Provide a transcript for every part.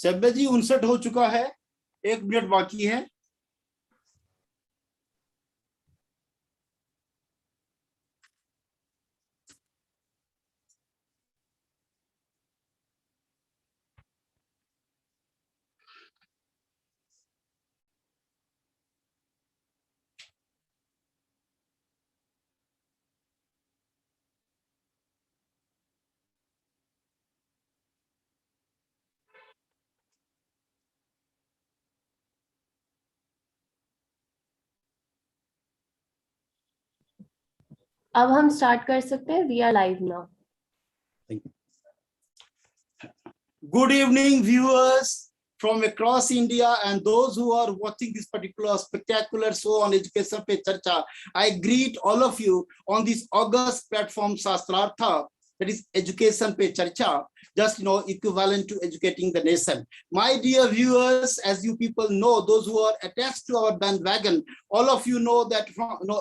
सभ्य जी 59 हो चुका है, 1 मिनट बाकी है। अब हम स्टार्ट कर सकते हैं। We are live now. Good evening, viewers from across India and those who are watching this particular spectacular show on Education Pe Charcha. I greet all of you on this August platform Shastrartha, that is Education Pe Charcha, just equivalent to educating the nation. My dear viewers, as you people know, those who are attached to our bandwagon, all of you know that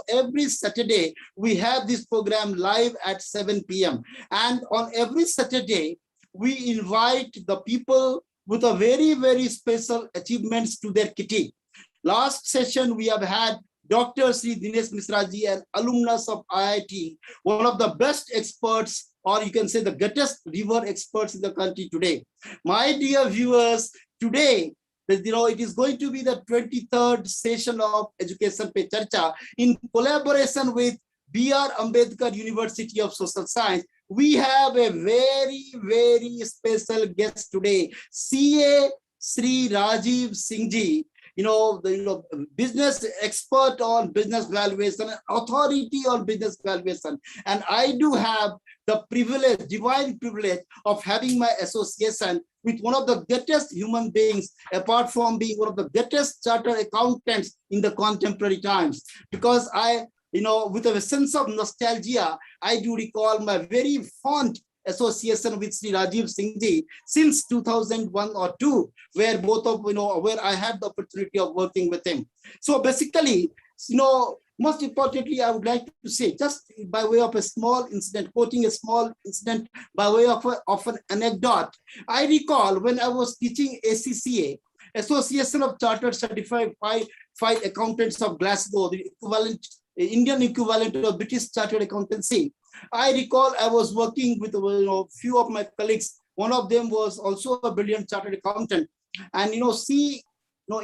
every Saturday we have this program live at 7 p.m. and on every Saturday we invite the people with a very, very special achievements to their kitty. Last session, we have had Dr. Shri Dinesh Misraji, an alumnus of IIT, one of the best experts, or you can say the greatest river experts in the country today. My dear viewers, today, it is going to be the 23rd session of Education Pe Charcha in collaboration with B.R. Ambedkar University of Social Science. We have a very, very special guest today, CA Shri Rajiv Singh ji, the business expert on business valuation, authority on business valuation. And I do have the privilege, divine privilege of having my association with one of the greatest human beings, apart from being one of the greatest chartered accountants in the contemporary times. Because with a sense of nostalgia, I do recall my very fond association with Shri Rajiv Singh ji since 2001 or 2, where where I had the opportunity of working with him. So basically, most importantly, I would like to say, just by way of a small incident, quoting a small incident by way of an anecdote, I recall when I was teaching ACCA, Association of Chartered Certified Accountants of Glasgow, the Indian equivalent of British Chartered Accountancy. I recall I was working with few of my colleagues. One of them was also a brilliant chartered accountant, and she,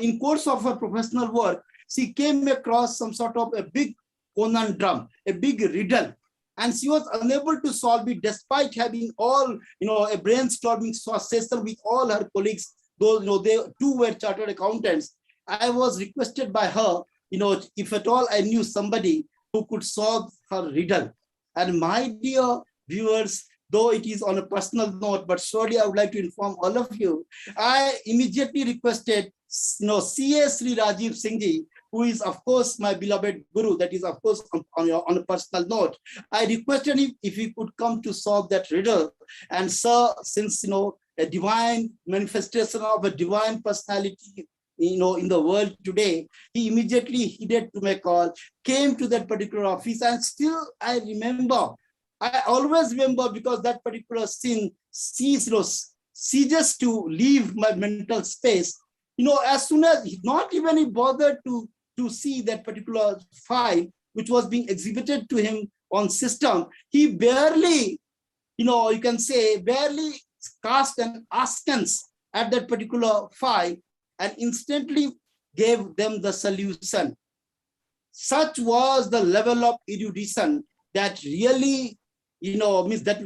in course of her professional work, she came across some sort of a big conundrum, a big riddle, and she was unable to solve it despite having all a brainstorming session with all her colleagues. Those they too were chartered accountants. I was requested by her, if at all I knew somebody who could solve her riddle. And my dear viewers, though it is on a personal note, but surely I would like to inform all of you, I immediately requested, CA Shri Rajiv Singh ji, who is of course my beloved guru, that is of course on a personal note. I requested him if he could come to solve that riddle. And sir, since a divine manifestation of a divine personality in the world today, he immediately heeded to my call, came to that particular office, and still I always remember, because that particular scene ceases to leave my mental space. As soon as not even he bothered to see that particular file which was being exhibited to him on system, he barely, you can say, barely cast an askance at that particular file and instantly gave them the solution. Such was the level of erudition that really, means that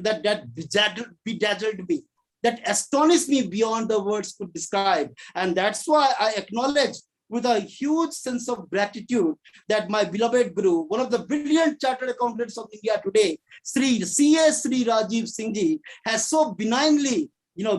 bedazzled me, that astonished me beyond the words could describe. And that's why I acknowledge with a huge sense of gratitude that my beloved guru, one of the brilliant chartered accountants of India today, CA Shri Rajiv Singh ji, has so benignly,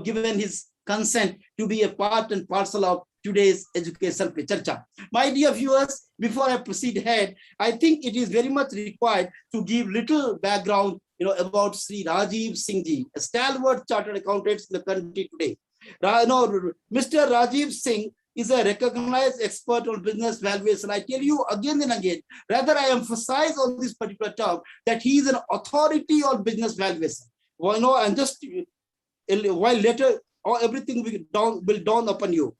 given his consent to be a part and parcel of today's Education Pe Charcha. My dear viewers, before I proceed ahead, I think it is very much required to give little background, about Shri Rajiv Singh ji, a stalwart chartered accountant in the country today. Mr. Rajiv Singh is a recognized expert on business valuation. I tell you again and again, rather I emphasize on this particular term, that he is an authority on business valuation. And just while later everything will dawn upon you.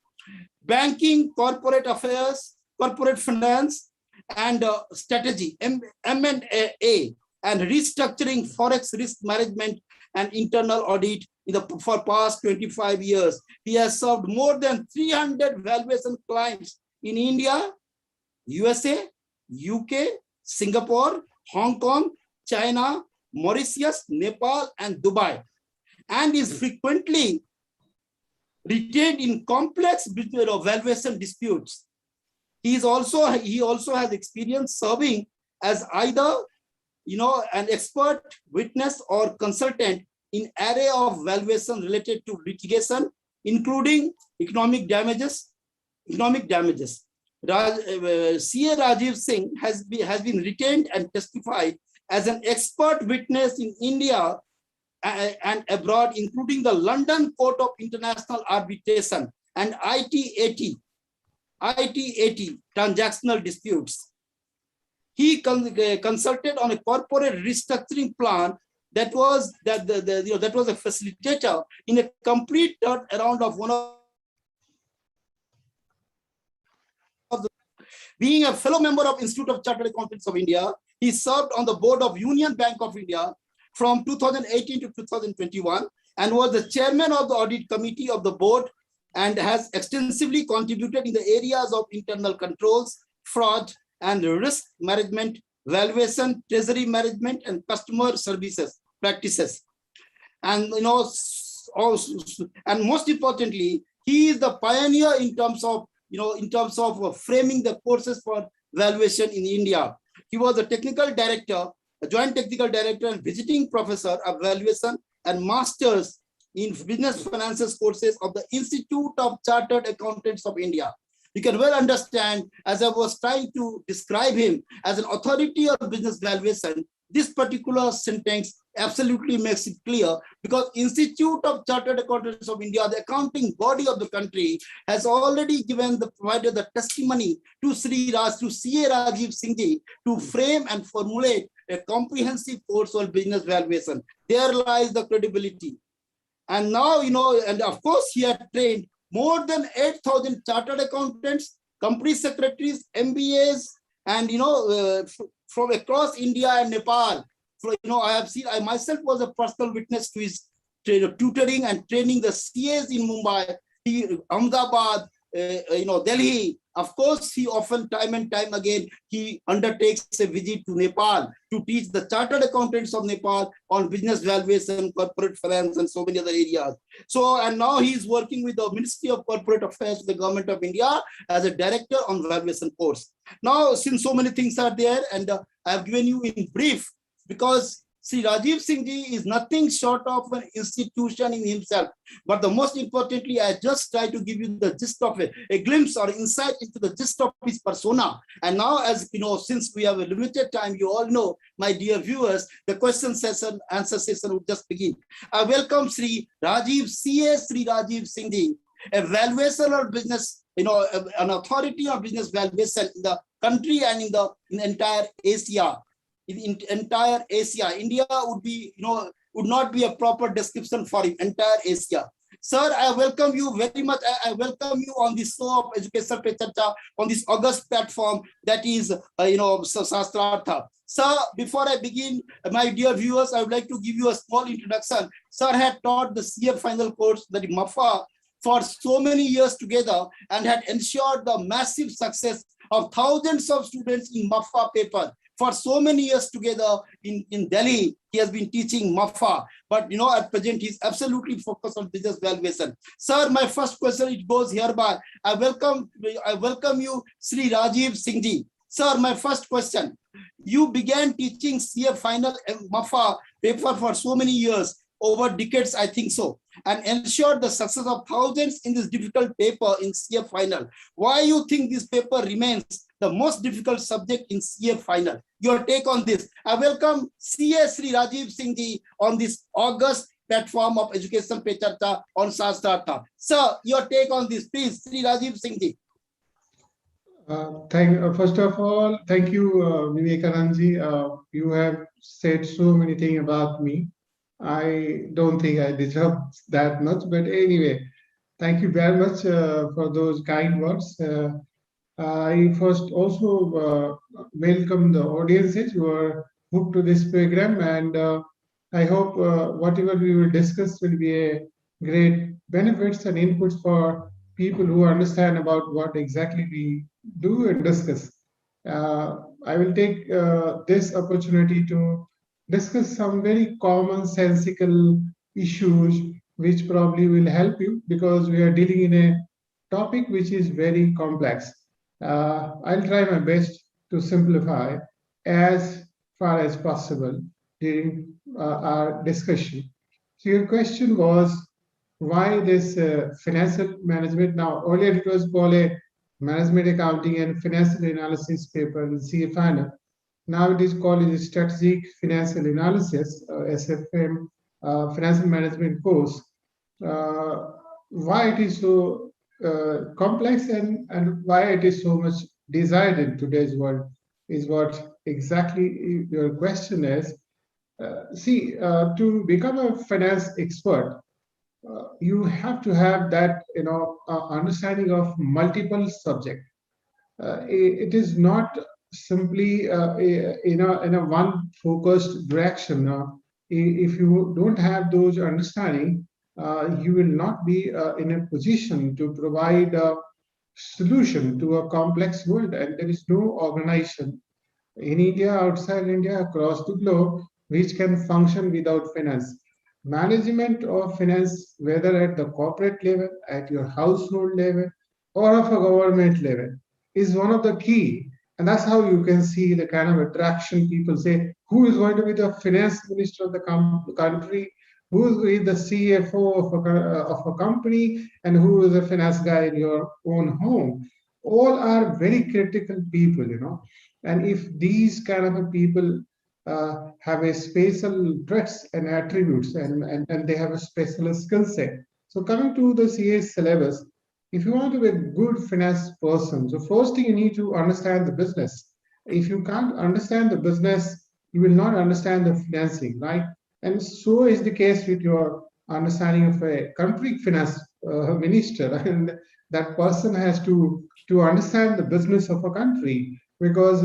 Banking, corporate affairs, corporate finance, and strategy, M&A, and restructuring, Forex risk management, and internal audit for past 25 years. He has served more than 300 valuation clients in India, USA, UK, Singapore, Hong Kong, China, Mauritius, Nepal, and Dubai, and is frequently retained in complex valuation disputes. He also has experience serving as either an expert witness or consultant in array of valuation related to litigation, including economic damages. CA Rajiv Singh has been retained and testified as an expert witness in India and abroad, including the London Court of International Arbitration and IT80 transactional disputes. He consulted on a corporate restructuring plan that was a facilitator in a complete turnaround of one of the. Being a fellow member of Institute of Chartered Accountants of India, he served on the board of Union Bank of India from 2018 to 2021 and was the chairman of the audit committee of the board and has extensively contributed in the areas of internal controls, fraud and risk management, valuation, treasury management, and customer services practices. And and most importantly, he is the pioneer in terms of framing the courses for valuation in India. He was a technical director, a joint technical director and visiting professor of valuation and masters in business finances courses of the Institute of Chartered Accountants of India. You can well understand, as I was trying to describe him as an authority of business valuation, this particular sentence absolutely makes it clear, because Institute of Chartered Accountants of India, the accounting body of the country, has already provided the testimony to CA Rajiv Singh to frame and formulate a comprehensive course on business valuation. There lies the credibility. And now, and of course, he had trained more than 8,000 chartered accountants, company secretaries, MBAs, and from across India and Nepal. So, I myself was a personal witness to his tutoring and training the CAs in Mumbai, Ahmedabad, Delhi. Of course, he often, time and time again, he undertakes a visit to Nepal to teach the chartered accountants of Nepal on business valuation, corporate finance, and so many other areas. So, and now he is working with the Ministry of Corporate Affairs, the Government of India, as a director on valuation course. Now, since so many things are there, and I have given you in brief, because Sri Rajiv Singh is nothing short of an institution in himself. But the most importantly, I just try to give you the gist of it, a glimpse or insight into the gist of his persona. And now, as since we have a limited time, you all know, my dear viewers, the question session, answer session will just begin. I welcome Sri Rajiv Singh, a valuation of business, an authority of business valuation in the country and in the entire Asia. In entire Asia, India would not be a proper description for him. Entire Asia. Sir, I welcome you very much. I welcome you on this show of Education Pe Charcha, on this August platform that is, Shastrartha. Sir, before I begin, my dear viewers, I would like to give you a small introduction. Sir had taught the CA final course, that is MAFA, for so many years together and had ensured the massive success of thousands of students in MAFA paper. For so many years together in Delhi, he has been teaching MAFA. But at present, he's absolutely focused on business valuation. Sir, my first question, it goes hereby. I welcome you, Sri Rajiv Singh. Sir, my first question. You began teaching CA final MAFA paper for so many years, over decades, I think so, and ensured the success of thousands in this difficult paper in CA final. Why you think this paper remains the most difficult subject in CA final? Your take on this. I welcome CA Sri Rajiv Singh on this August platform of Education Pe Charcha on Shastrartha. Sir, your take on this, please, Sri Rajiv Singh. First of all, thank you, Vivekanand. You have said so many things about me. I don't think I deserve that much, but anyway, Thank you very much for those kind words. I first also welcome the audiences who are hooked to this program, and I hope whatever we will discuss will be a great benefits and inputs for people who understand about what exactly we do and discuss. I will take this opportunity to discuss some very commonsensical issues which probably will help you because we are dealing in a topic which is very complex. I'll try my best to simplify as far as possible during our discussion. So your question was why this financial management now? Earlier it was called a management accounting and financial analysis paper in CFA. Now it is called a strategic financial analysis, SFM, financial management course. Why it is so complex and why it is so much desired in today's world is what exactly your question is. To become a finance expert, you have to have that understanding of multiple subjects. It is not simply in a one focused direction. If you don't have those understanding, you will not be in a position to provide a solution to a complex world, and there is no organization in India, outside India, across the globe, which can function without finance. Management of finance, whether at the corporate level, at your household level, or of a government level, is one of the key. And that's how you can see the kind of attraction people say, who is going to be the finance minister of the country, who is the CFO of a company, and who is the finance guy in your own home. All are very critical people. And if these kind of people have a special traits and attributes and they have a special skill set. So coming to the CA syllabus, if you want to be a good finance person, so first thing you need to understand the business. If you can't understand the business, you will not understand the financing, right? And so is the case with your understanding of a country finance minister. And that person has to understand the business of a country, because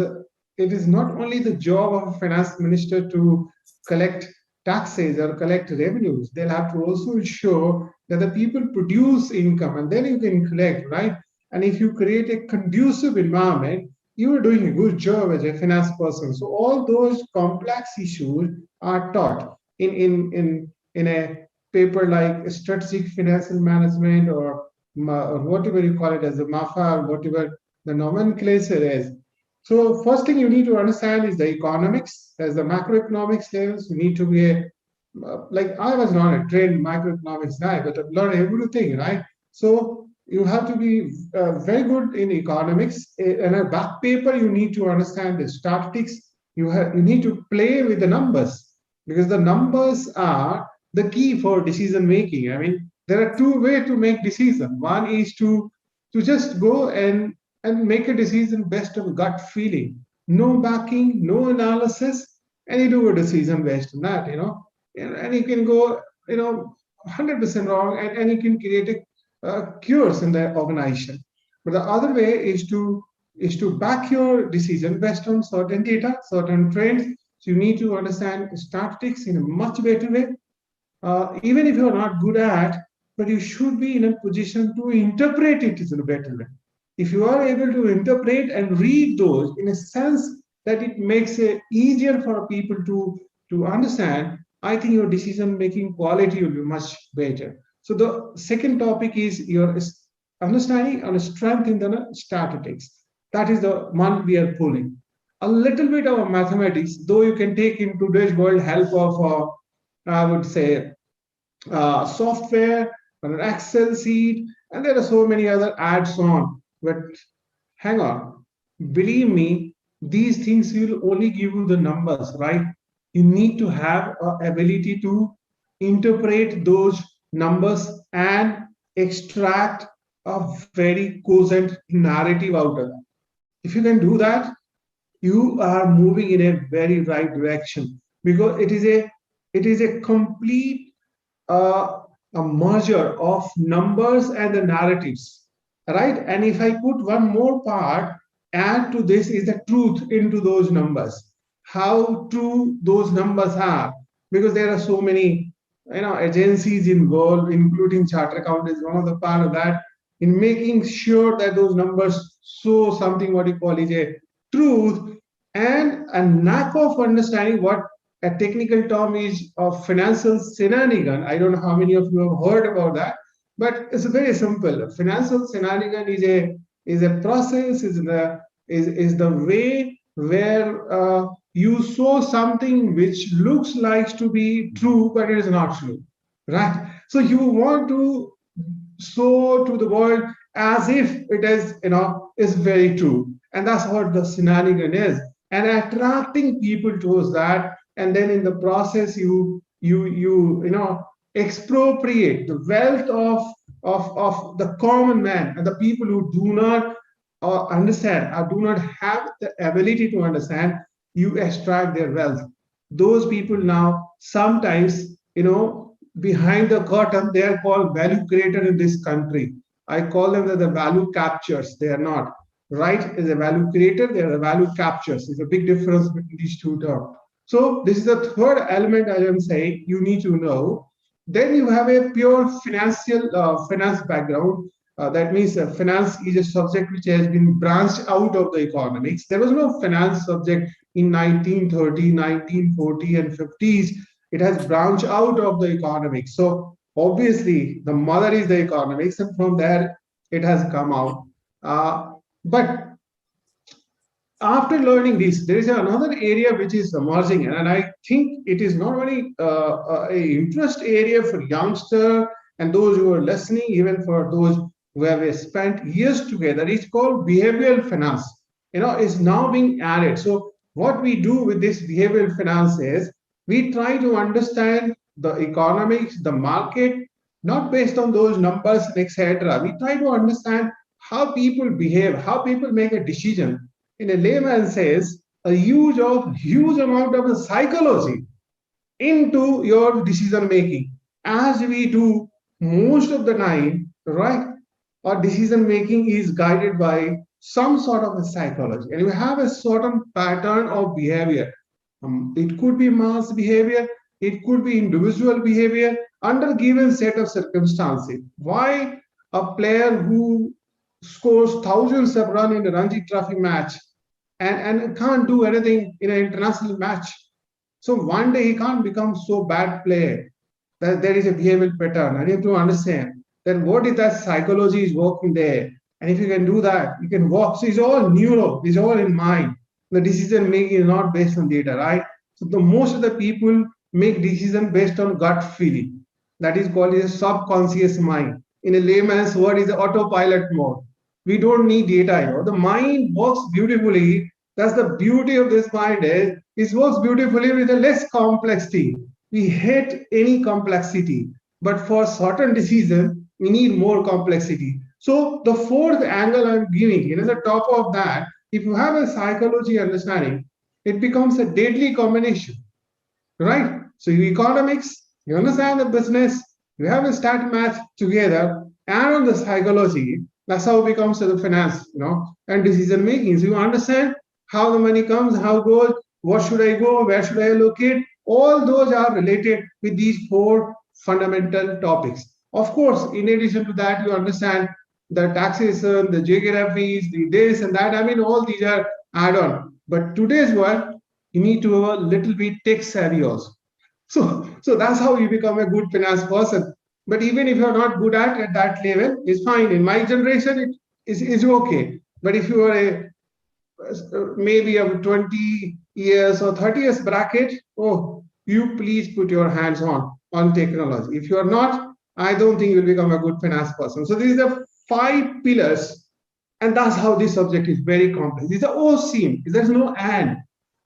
it is not only the job of a finance minister to collect taxes or collect revenues. They'll have to also ensure that the people produce income and then you can collect, right? And if you create a conducive environment, you are doing a good job as a finance person. So all those complex issues are taught in a paper like strategic financial management or whatever you call it as a MAFA or whatever the nomenclature is. So first thing you need to understand is the economics, as the macroeconomics levels. You need to be like I was not a trained macroeconomics guy, but I've learned everything, right? So you have to be very good in economics. And a back paper, you need to understand the statistics. You need to play with the numbers, because the numbers are the key for decision making. I mean, there are two ways to make decision. One is to just go and make a decision based on gut feeling, no backing, no analysis, and you do a decision based on that. And you can go 100% wrong, and you can create a cures in the organization. But the other way is to back your decision based on certain data, certain trends. So you need to understand statistics in a much better way, even if you're not good at, but you should be in a position to interpret it in a better way. If you are able to interpret and read those in a sense that it makes it easier for people to understand, I think your decision making quality will be much better. So the second topic is your understanding and strength in the statistics. That is the one we are pulling. A little bit of mathematics, though you can take in today's world help of, I would say, software, an Excel sheet, and there are so many other ads on. But hang on, believe me, these things will only give you the numbers, right? You need to have an ability to interpret those numbers and extract a very cogent narrative out of them. If you can do that, you are moving in a very right direction, because it is a complete a merger of numbers and the narratives, right? And if I put one more part, add to this is the truth into those numbers, how true those numbers are, because there are so many agencies involved, including chartered accountants is one of the part of that, in making sure that those numbers show something what you call is a truth, and a lack of understanding what a technical term is of financial shenanigan. I don't know how many of you have heard about that, but it's very simple. Financial shenanigan is a process, is the way where you show something which looks like to be true, but it is not true, right? So you want to show to the world as if it is, is very true, and that's what the shenanigan is, and attracting people towards that, and then in the process you expropriate the wealth of the common man and the people who do not understand or do not have the ability to understand. You extract their wealth. Those people now sometimes, behind the curtain, they are called value creator in this country. I call them the value captures. They are not. Right is a value creator, they are a value captures. There's a big difference between these two terms. So this is the third element I am saying you need to know. Then you have a pure finance background. That means finance is a subject which has been branched out of the economics. There was no finance subject in 1930, 1940, and 50s. It has branched out of the economics. So obviously, the mother is the economics, and from there it has come out. But after learning this, there is another area which is emerging, and I think it is not only a interest area for youngster and those who are listening, even for those who have spent years together. It's called behavioral finance. It's now being added. So what we do with this behavioral finance is we try to understand the economics, the market, not based on those numbers, etc. We try to understand how people behave, how people make a decision. In a layman says, a huge amount of psychology into your decision making, as we do most of the time, right? Our decision making is guided by some sort of a psychology, and you have a certain pattern of behavior. It could be mass behavior, it could be individual behavior under a given set of circumstances. Why a player who scores thousands of runs in a Ranji Trophy match and can't do anything in an international match? So one day he can't become so bad player that there is a behavioral pattern. I need to understand then what is that psychology is working there. And if you can do that, you can walk. So it's all neuro, it's all in mind. The decision making is not based on data, right? So the most of the people make decision based on gut feeling. That is called a subconscious mind. In a layman's word, is autopilot mode. We don't need data. The mind works beautifully. That's the beauty of this mind is it works beautifully with a less complexity. We hate any complexity, but for certain decisions, we need more complexity. So the fourth angle I'm giving, the top of that, if you have a psychology understanding, it becomes a deadly combination, right? So you economics, you understand the business, you have a stat math together, and on the psychology, that's how it becomes the finance, and decision making. So you understand how the money comes, how it goes, what should I go, where should I allocate? All those are related with these four fundamental topics. Of course, in addition to that, you understand the taxation, the geographies, the this and that. I mean, all these are add-on. But today's world, you need to have a little bit tech savvy also. So that's how you become a good finance person. But even if you're not good at that level, it's fine. In my generation, it is okay. But if you are maybe a 20 years or 30 years bracket, you please put your hands on technology. If you are not, I don't think you'll become a good finance person. So these are 5 pillars, and that's how this subject is very complex. These are all seen. There's no and.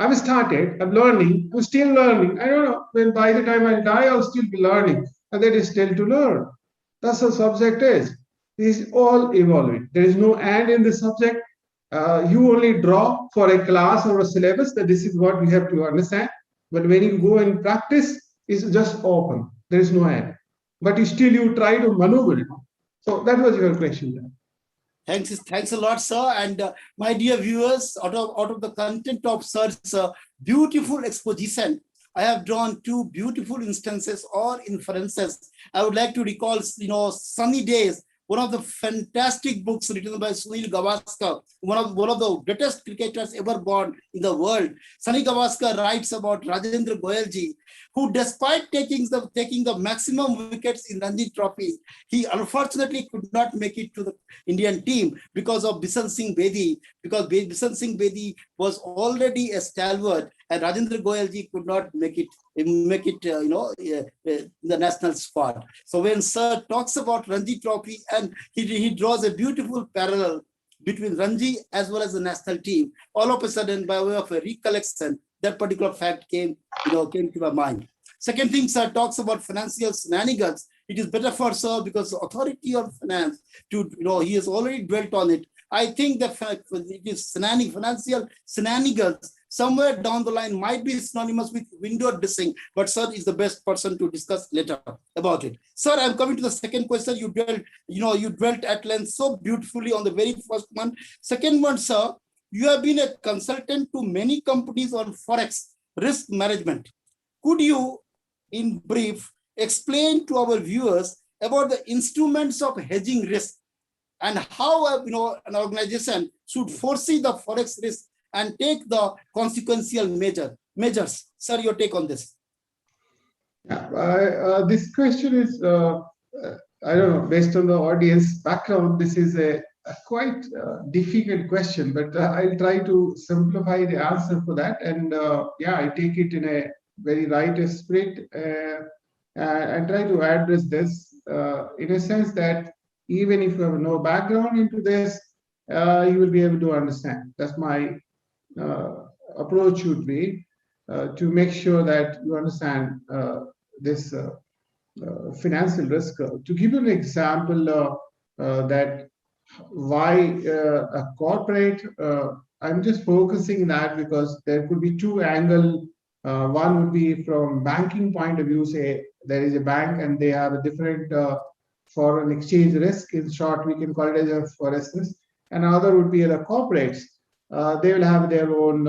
I've started, I'm learning, I'm still learning. I don't know, when by the time I die, I'll still be learning. And there is still to learn. That's the subject is. This is all evolving. There is no and in the subject. You only draw for a class or a syllabus that this is what we have to understand. But when you go and practice, it's just open. There is no end. but still you try to maneuver it. So that was your question. Thanks a lot, sir. And my dear viewers, out of the content of sir's beautiful exposition, I have drawn two beautiful instances or inferences. I would like to recall, Sunny Days, one of the fantastic books written by Sunil Gavaskar, one of the greatest cricketers ever born in the world. Sunil Gavaskar writes about Rajendra Goyalji, who, despite taking the maximum wickets in Ranji Trophy, he unfortunately could not make it to the Indian team because of Bishan Singh Bedi, because Bishan Singh Bedi was already a stalwart, and Rajendra Goyalji could not make it in the national squad. So when Sir talks about Ranji Trophy, and he draws a beautiful parallel between Ranji as well as the national team, all of a sudden, by way of a recollection, that particular fact came to my mind. Second thing, Sir talks about financial shenanigans. It is better for Sir because the authority of finance, he has already dwelt on it. I think the fact it is financial shenanigans somewhere down the line might be synonymous with window dressing, but Sir is the best person to discuss later about it. Sir, I'm coming to the second question. You dwelt at length so beautifully on the very first one. Second one, Sir, you have been a consultant to many companies on Forex risk management. Could you, in brief, explain to our viewers about the instruments of hedging risk and how an organization should foresee the Forex risk and take the consequential measures? Sir, your take on this. Yeah, this question is, I don't know, based on the audience background, this is a quite difficult question, but I'll try to simplify the answer for that. And I take it in a very right spirit and try to address this in a sense that even if you have no background into this, you will be able to understand. That's my approach would be to make sure that you understand this financial risk. To give you an example that why a corporate, I'm just focusing that because there could be two angles. One would be from banking point of view, say there is a bank and they have a different foreign exchange risk. In short, we can call it as a forex risk. And another would be the corporates. They will have their own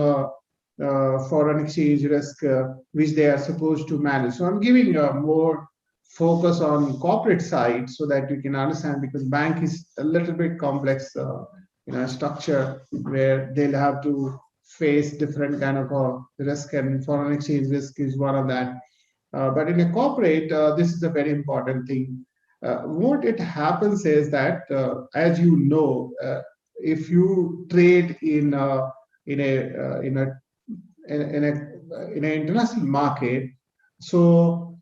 foreign exchange risk, which they are supposed to manage. So I'm giving more focus on corporate side so that you can understand, because bank is a little bit complex structure where they'll have to face different kind of risk, and foreign exchange risk is one of that. But in a corporate, this is a very important thing. What it happens is that, as you know, if you trade in an international market, so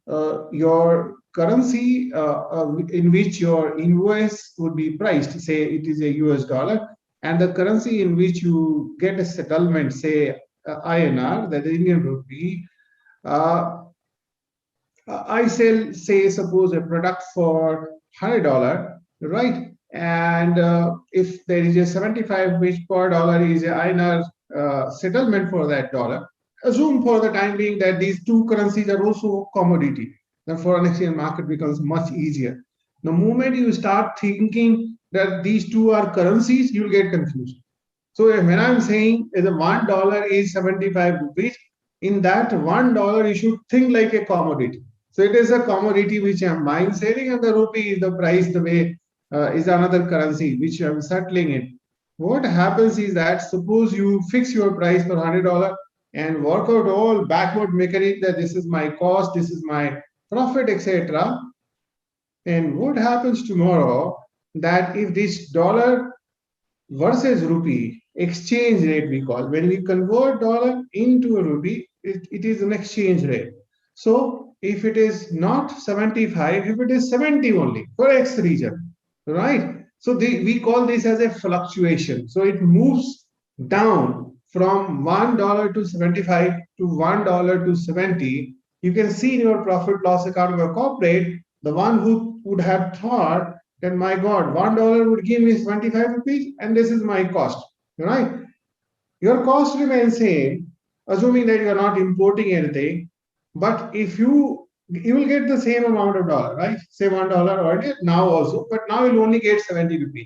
your currency in which your invoice would be priced, say it is a US dollar, and the currency in which you get a settlement, say INR, that is Indian rupee. I sell, say, suppose a product for $100, right? And if there is a 75 which per dollar is a INR settlement for that dollar, assume for the time being that these two currencies are also commodity. The foreign exchange market becomes much easier. The moment you start thinking that these two are currencies, you'll get confused. So when I'm saying the $1 is 75 rupees, in that $1 you should think like a commodity. So it is a commodity which I'm buying, selling, and the rupee is the price, the way is another currency which I'm settling in. What happens is that suppose you fix your price for $100 and work out all backward mechanics that this is my cost, this is my profit, etc. And what happens tomorrow that if this dollar versus rupee exchange rate, we call, when we convert dollar into a rupee, it is an exchange rate. So if it is not 75, if it is 70 only for X region, right? So we call this as a fluctuation. So it moves down from $1 to 75 to $1 to 70. You can see in your profit loss account of a corporate, the one who would have thought that, my God, $1 would give me 25 rupees and this is my cost, right? Your cost remains same, assuming that you are not importing anything. But if you you will get the same amount of dollar, right? Say $1 earlier, now also, but now you'll only get 70 rupees.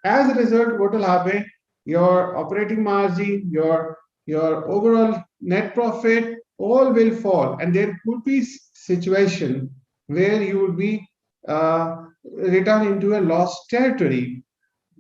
As a result, what will happen? Your operating margin, your overall net profit, all will fall, and there could be situation where you would be return into a loss territory.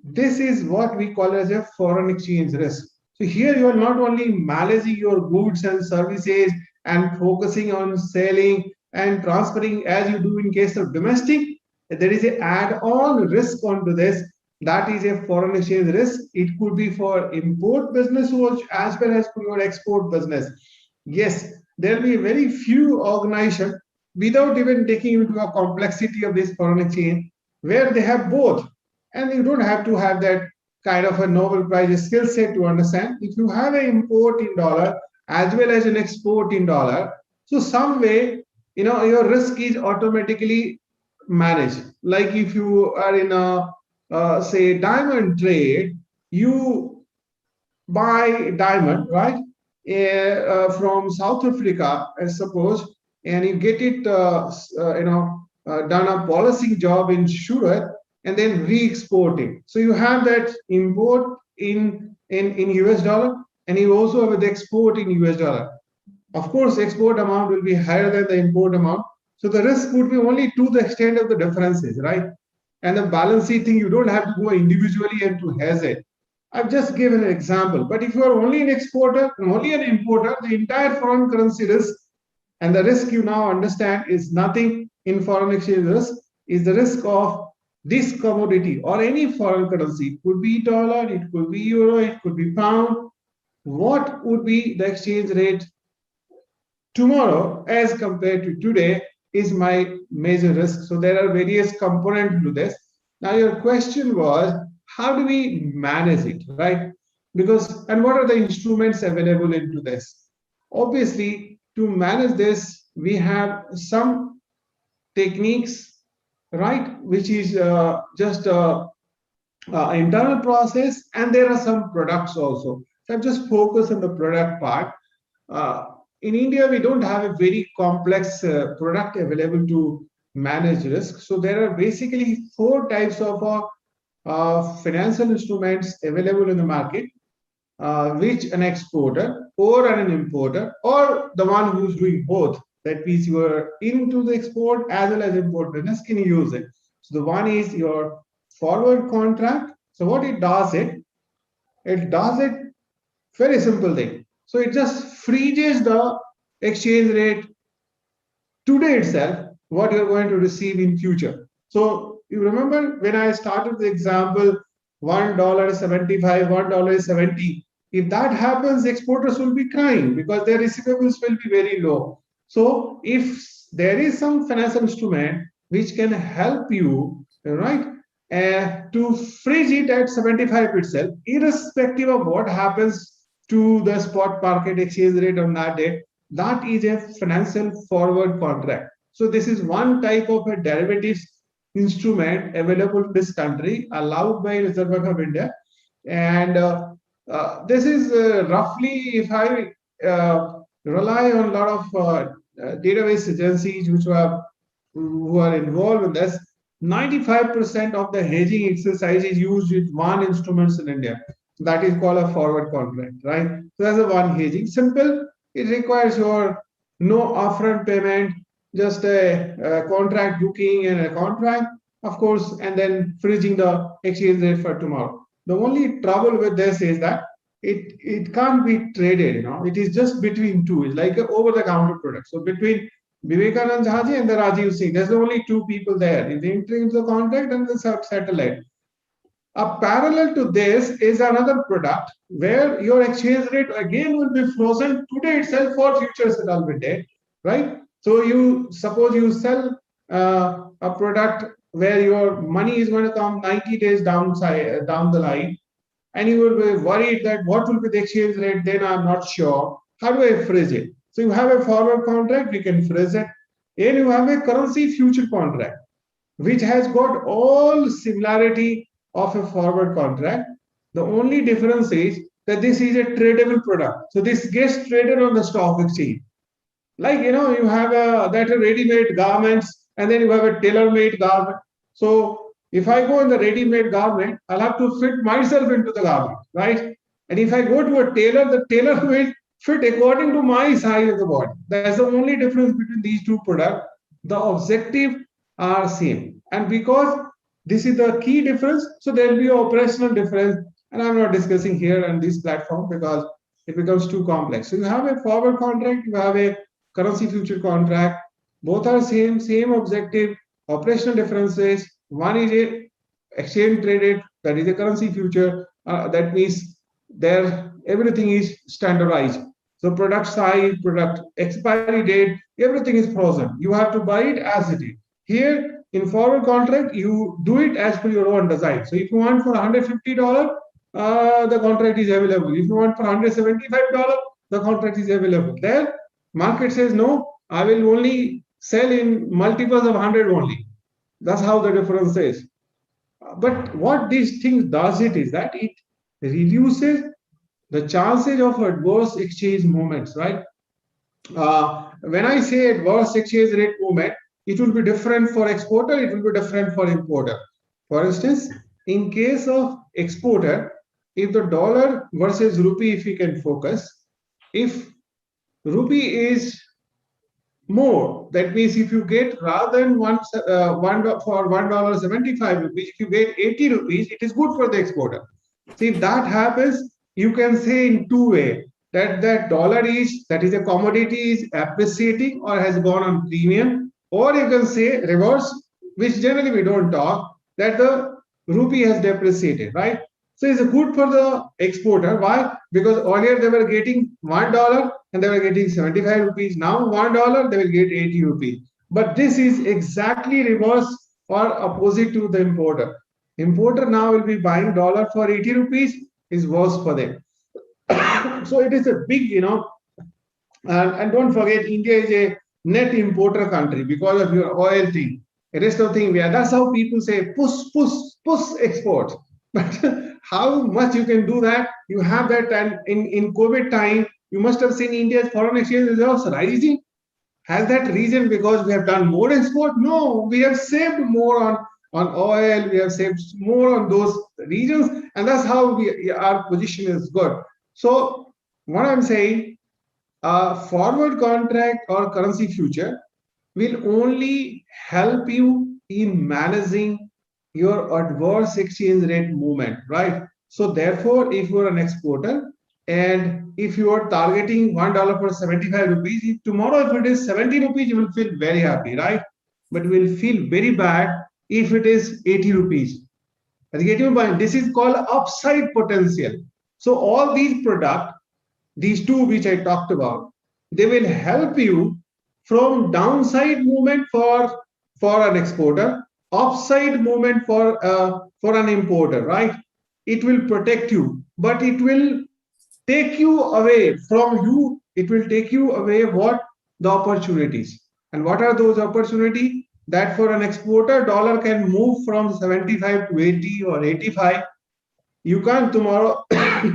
This is what we call as a foreign exchange risk. So here you are not only managing your goods and services and focusing on selling and transferring as you do in case of domestic, there is an add-on risk onto this. That is a foreign exchange risk. It could be for import business as well as for your export business. Yes, there will be very few organizations without even taking into a complexity of this foreign exchange where they have both. And you don't have to have that kind of a Nobel Prize skill set to understand. If you have an import in dollar as well as an export in dollar, so some way, your risk is automatically managed. Like if you are in a say diamond trade, you buy diamond, right, from South Africa, I suppose, and you get it, done a polishing job in Surat, and then re-export it. So you have that import in US dollar, and you also have the export in US dollar. Of course, export amount will be higher than the import amount. So the risk would be only to the extent of the differences, right? And the balance sheet thing, you don't have to go individually and to hedge it. I've just given an example. But if you are only an exporter and only an importer, the entire foreign currency risk and the risk you now understand is nothing in foreign exchange risk, is the risk of this commodity or any foreign currency. It could be dollar, it could be euro, it could be pound. What would be the exchange rate tomorrow as compared to today is my major risk. So there are various components to this. Now your question was, how do we manage it, right? Because, and what are the instruments available into this? Obviously, to manage this, we have some techniques, right, which is just internal process, and there are some products also. So I've just focused on the product part. In India, we don't have a very complex product available to manage risk. So there are basically 4 types of financial instruments available in the market, which an exporter or an importer or the one who's doing both, that means you are into the export as well as import business, can use it. So the one is your forward contract. So what it does, it does it very simple thing. So it just freezes the exchange rate today itself, what you're going to receive in future. So you remember when I started the example, $1 is 75, $1 is 70. If that happens, exporters will be crying because their receivables will be very low. So if there is some financial instrument which can help you, right, to freeze it at 75 itself, irrespective of what happens to the spot market exchange rate on that day, that is a financial forward contract. So this is one type of a derivatives instrument available in this country, allowed by Reserve Bank of India. And this is roughly, if I rely on a lot of database agencies who are involved in this, 95% of the hedging exercise is used with one instrument in India. That is called a forward contract, right? So that's the one hedging. Simple. It requires your no upfront payment, just a contract booking and a contract, of course, and then freezing the exchange rate for tomorrow. The only trouble with this is that it can't be traded. It is just between two. It's like an over-the-counter product. So between Vivekanand and the Rajiv Singh, there's only 2 people there. They enter into the contract and the satellite. A parallel to this is another product where your exchange rate again will be frozen today itself for future settlement date, right? So you suppose you sell a product where your money is going to come 90 days down the line, and you will be worried that what will be the exchange rate, then I'm not sure. How do I freeze it? So you have a forward contract, we can freeze it. And you have a currency future contract, which has got all similarity of a forward contract. The only difference is that this is a tradable product. So this gets traded on the stock exchange. Like, you have that ready-made garments, and then you have a tailor-made garment. So if I go in the ready-made garment, I'll have to fit myself into the garment, right? And if I go to a tailor, the tailor will fit according to my size of the body. That's the only difference between these two products. The objective are same. And because this is the key difference, so there will be an operational difference. And I'm not discussing here on this platform because it becomes too complex. So you have a forward contract, you have a currency future contract. Both are same objective, operational differences. One is a exchange traded, that is a currency future. That means there everything is standardized. So product size, product expiry date, everything is frozen. You have to buy it as it is. Here in forward contract, you do it as per your own design. So if you want for $150, the contract is available. If you want for $175, the contract is available. There, market says no, I will only sell in multiples of 100 only. That's how the difference is. But what this thing does it is that it reduces the chances of adverse exchange movements, right? When I say adverse exchange rate movement, it will be different for exporter, it will be different for importer. For instance, in case of exporter, if the dollar versus rupee, if we can focus, if rupee is more, that means if you get rather than for $1.75, if you get 80 rupees, it is good for the exporter. See, if that happens, you can say in two ways that that dollar is, that is a commodity is appreciating or has gone on premium, or you can say reverse, which generally we don't talk, that the rupee has depreciated, right? So it's good for the exporter. Why? Because earlier they were getting $1 and they were getting 75 rupees. Now $1 they will get 80 rupees. But this is exactly reverse or opposite to the importer. Importer now will be buying dollar for 80 rupees, is worse for them. So it is a big, and don't forget, India is a net importer country because of your oil thing. The rest of the thing, that's how people say push export. But how much you can do that? You have that, and in COVID time, you must have seen India's foreign exchange reserves rising. Has that reason because we have done more export? No, we have saved more on oil, we have saved more on those regions, and that's how our position is good. So what I'm saying, forward contract or currency future will only help you in managing your adverse exchange rate movement, right? So therefore, if you're an exporter and if you are targeting $1 for 75 rupees, if tomorrow if it is 70 rupees, you will feel very happy, right? But you will feel very bad if it is 80 rupees. This is called upside potential. So all these products, these two which I talked about, they will help you from downside movement for an exporter, upside movement for an importer, right? It will protect you, but it will take you away from you. It will take you away what the opportunities. And what are those opportunities? That for an exporter, dollar can move from 75 to 80 or 85. You can't tomorrow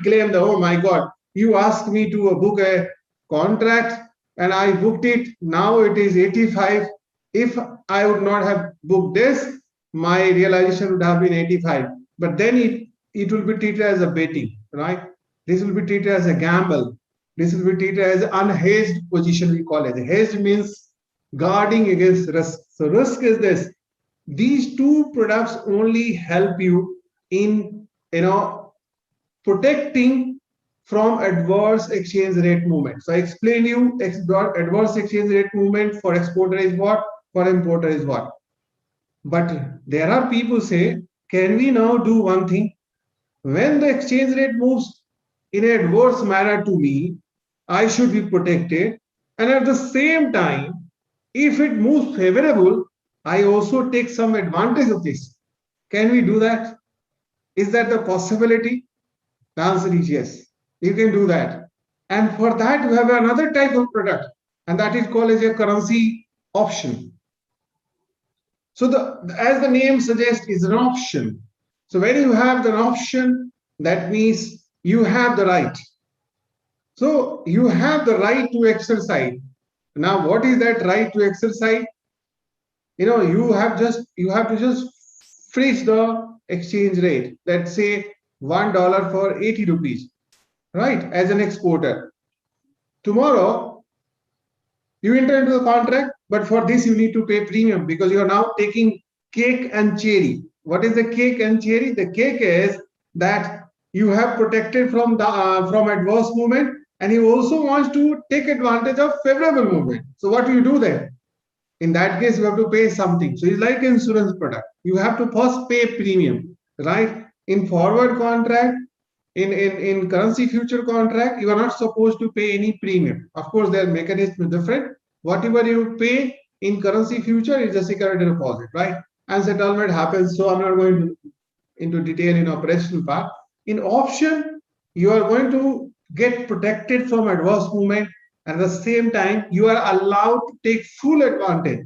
claim that, oh my God, you asked me to book a contract and I booked it. Now it is 85. If I would not have booked this, my realization would have been 85. But then it will be treated as a betting, right? This will be treated as a gamble. This will be treated as an unhedged position, we call it. Hedged means guarding against risk. So risk is this. These two products only help you in protecting from adverse exchange rate movement. So I explain you adverse exchange rate movement for exporter is what, for importer is what. But there are people say, can we now do one thing? When the exchange rate moves in an adverse manner to me, I should be protected. And at the same time, if it moves favorable, I also take some advantage of this. Can we do that? Is that the possibility? The answer is yes. You can do that. And for that, you have another type of product, and that is called as a currency option. So as the name suggests, is an option. So when you have an option, that means you have the right. So you have the right to exercise. Now, what is that right to exercise? You have to just freeze the exchange rate. Let's say $1 for 80 rupees, right? As an exporter. Tomorrow, you enter into the contract, but for this you need to pay premium because you are now taking cake and cherry. What is the cake and cherry? The cake is that you have protected from the from adverse movement, and you also want to take advantage of favorable movement. So what do you do then? In that case, you have to pay something. So it's like insurance product. You have to first pay premium, right? In forward contract, in currency future contract, you are not supposed to pay any premium. Of course, their mechanism is different. Whatever you pay in currency future is a security deposit, right? And settlement happens. So I'm not going into detail in operational part. In option, you are going to get protected from adverse movement. At the same time, you are allowed to take full advantage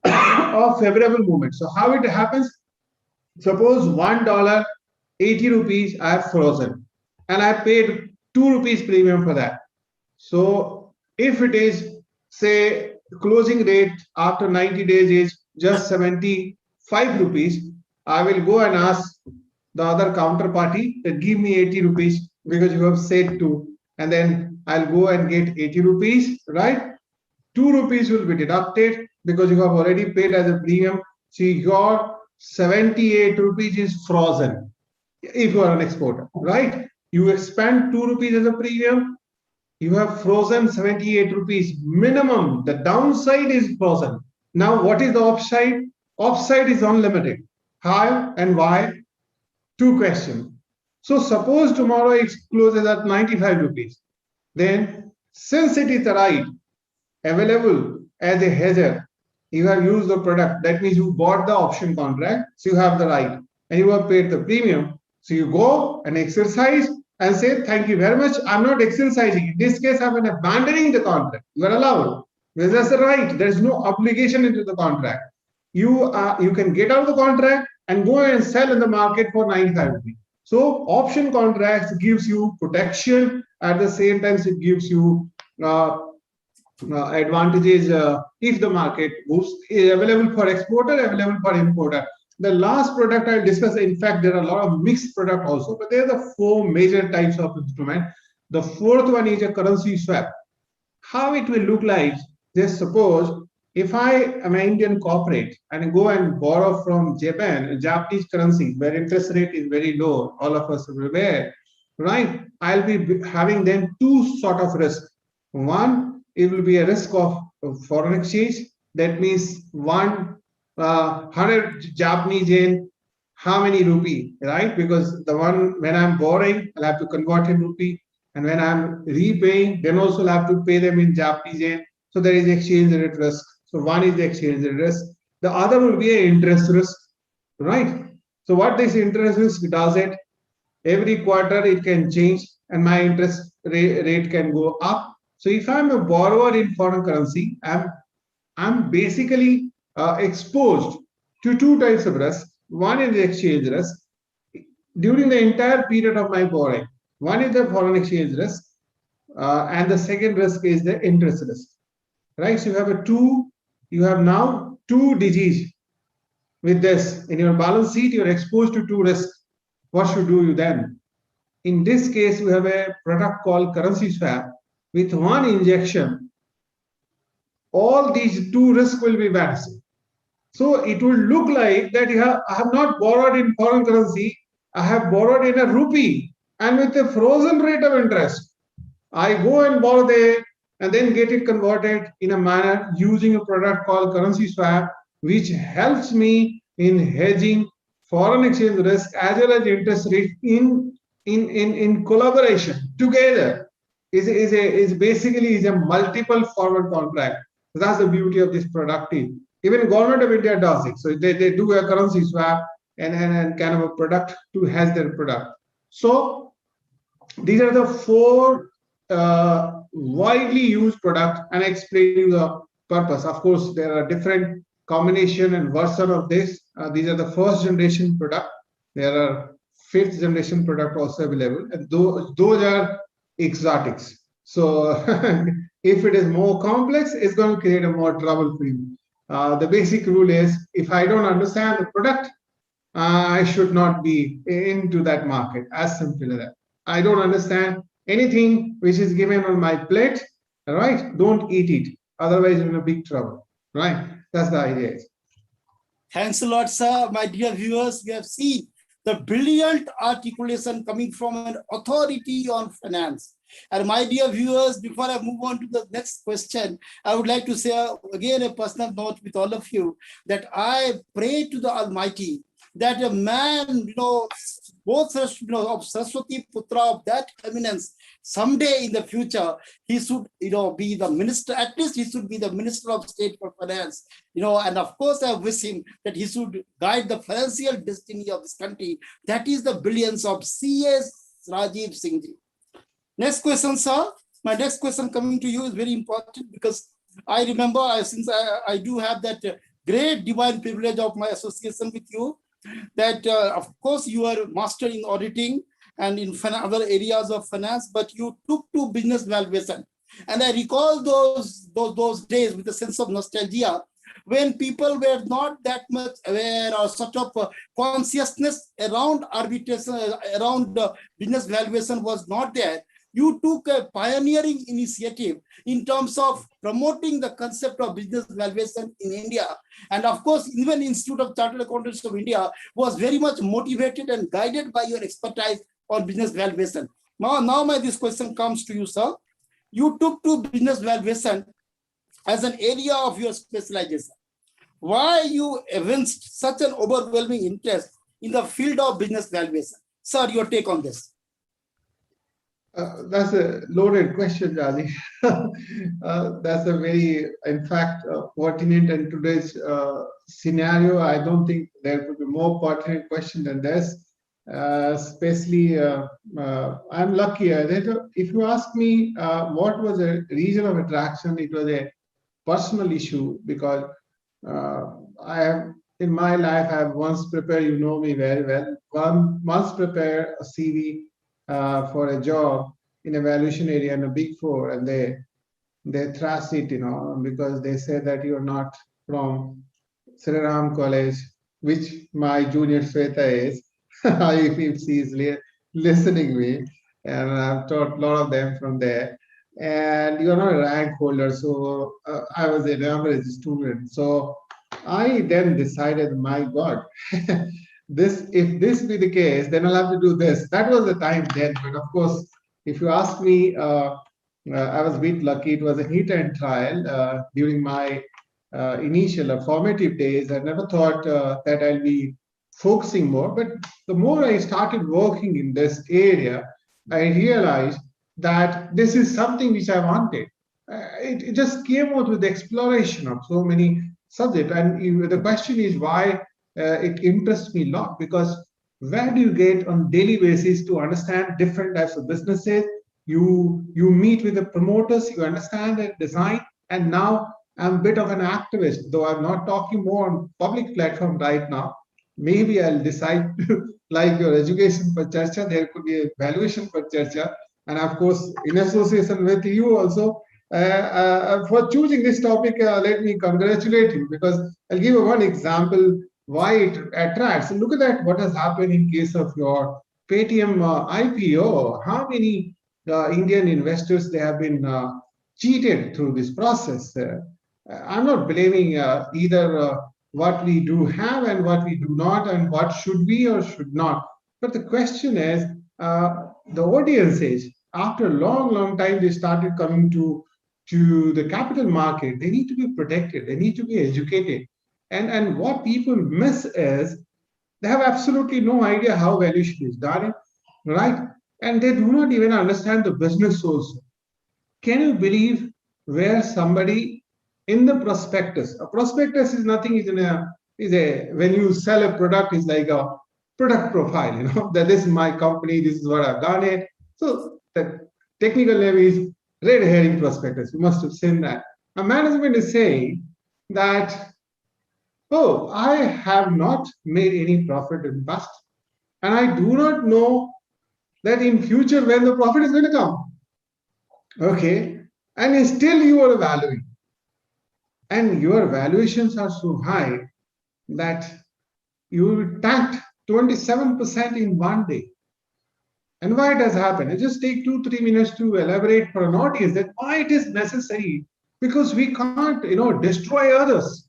of favorable movement. So how it happens? Suppose $1, 80 rupees I have frozen, and I paid 2 rupees premium for that. So if it is, say, closing rate after 90 days is just 75 rupees, I will go and ask the other counterparty that give me 80 rupees because you have said to, and then I'll go and get 80 rupees, right? 2 rupees will be deducted because you have already paid as a premium. See, your 78 rupees is frozen if you are an exporter, right? You expend 2 rupees as a premium, you have frozen 78 rupees minimum. The downside is frozen. Now, what is the upside? Upside is unlimited. How and why? Two questions. So suppose tomorrow it closes at 95 rupees. Then, since it is the right available as a hedger, you have used the product. That means you bought the option contract, so you have the right, and you have paid the premium. So you go and exercise and say, thank you very much. I'm not exercising. In this case, I'm abandoning the contract. You are allowed. Because that's the right. There is no obligation into the contract. You can get out of the contract and go and sell in the market for 95 rupees. So option contracts gives you protection. At the same time, it gives you advantages if the market moves, available for exporter, available for importer. The last product I'll discuss, in fact, there are a lot of mixed product also, but there are the 4 major types of instrument. The 4th one is a currency swap. How it will look like, just suppose if I am an Indian corporate and go and borrow from Japan, Japanese currency, where interest rate is very low, all of us are aware, right? I'll be having then 2 sort of risk. One, it will be a risk of foreign exchange. That means 100 Japanese yen, how many rupee, right? Because the one when I'm borrowing, I'll have to convert in rupee, and when I'm repaying, then also I'll have to pay them in Japanese yen. So there is exchange rate risk. So one is the exchange rate risk. The other will be an interest risk, right? So what this interest risk does it? Every quarter it can change, and my interest rate can go up. So if I'm a borrower in foreign currency, I'm basically exposed to 2 types of risk. One is the exchange risk during the entire period of my borrowing. One is the foreign exchange risk, and the second risk is the interest risk. Right? So you have now 2 disease with this. In your balance sheet, you're exposed to 2 risks. What should you then? In this case, we have a product called currency swap. With one injection, all these 2 risks will be vanishing. So it will look like that I have not borrowed in foreign currency, I have borrowed in a rupee, and with a frozen rate of interest, I go and borrow there and then get it converted in a manner using a product called currency swap, which helps me in hedging foreign exchange risk as well as interest rate in collaboration together. Is basically a multiple forward contract. So that's the beauty of this product. Even government of India does it. So they do a currency swap and kind of a product to hedge their product. So these are the 4 widely used products, and I explain you the purpose. Of course, there are different combination and version of this. These are the 1st generation product. There are 5th generation product also available, and those are exotics. So If it is more complex, it's going to create a more trouble for you. The basic rule is, if I don't understand the product, I should not be into that market. As simple as that. I don't understand anything which is given on my plate, right? Don't eat it. Otherwise, you're in a big trouble, right? That's the idea. Thanks a lot, sir. My dear viewers, we have seen the brilliant articulation coming from an authority on finance. And my dear viewers, before I move on to the next question, I would like to say again a personal note with all of you that I pray to the Almighty that a man, both of Saraswati Putra of that eminence, someday in the future, he should, be the minister, at least he should be the Minister of State for Finance, and of course I wish him that he should guide the financial destiny of this country. That is the brilliance of C.S. Rajiv Singh. Next question, sir. My next question coming to you is very important because I remember, since I do have that great divine privilege of my association with you, that of course you are master in auditing and in other areas of finance, but you took to business valuation. And I recall those days with a sense of nostalgia when people were not that much aware or sort of consciousness around arbitration, around business valuation was not there. You took a pioneering initiative in terms of promoting the concept of business valuation in India. And of course, even Institute of Chartered Accountants of India was very much motivated and guided by your expertise on business valuation. Now this question comes to you, sir. You took to business valuation as an area of your specialization. Why you evinced such an overwhelming interest in the field of business valuation? Sir, your take on this. That's a loaded question, Rajiv. That's a very, in fact, pertinent in today's scenario. I don't think there could be more pertinent question than this. Especially, I'm lucky that if you ask me what was a reason of attraction, it was a personal issue because I have, in my life, I have once prepared, you know me very well, once prepared a CV for a job in a valuation area in a Big Four, and they thrashed it, because they said that you're not from Sri Ram College, which my junior Shweta is, if she is listening me, and I've taught a lot of them from there. And you're not a rank holder, so I was an average student. So I then decided, my God, if this be the case, then I'll have to do this. That was the time then. But of course, if you ask me, I was a bit lucky. It was a hit and trial during my initial or formative days. I never thought that I'll be focusing more. But the more I started working in this area, I realized that this is something which I wanted. It just came out with the exploration of so many subjects. And the question is why it interests me a lot, because where do you get on daily basis to understand different types of businesses? You meet with the promoters, you understand their design, and now I'm a bit of an activist, though I'm not talking more on public platform right now. Maybe I'll decide to, like your education for Charcha, there could be a valuation for Charcha, and of course, in association with you also, for choosing this topic, let me congratulate you, because I'll give you one example why it attracts. Look at that, what has happened in case of your Paytm IPO. How many Indian investors they have been cheated through this process? I'm not blaming either what we do have and what we do not, and what should be or should not. But the question is, the audience is, after a long time, they started coming to the capital market. They need to be protected. They need to be educated. And what people miss is they have absolutely no idea how valuation is done, right? And they do not even understand the business also. Can you believe where somebody in the prospectus, a prospectus is nothing, when you sell a product, is like a product profile, that this is my company, this is what I've done it. So the technical name is red herring prospectus. You must have seen that. A management is saying that, oh, I have not made any profit in past, and I do not know that in future when the profit is going to come. Okay, and still you are valuing. And your valuations are so high that you tanked 27% in one day. And why it has happened? I just take 2-3 minutes to elaborate for an audience that why it is necessary. Because we can't, destroy others.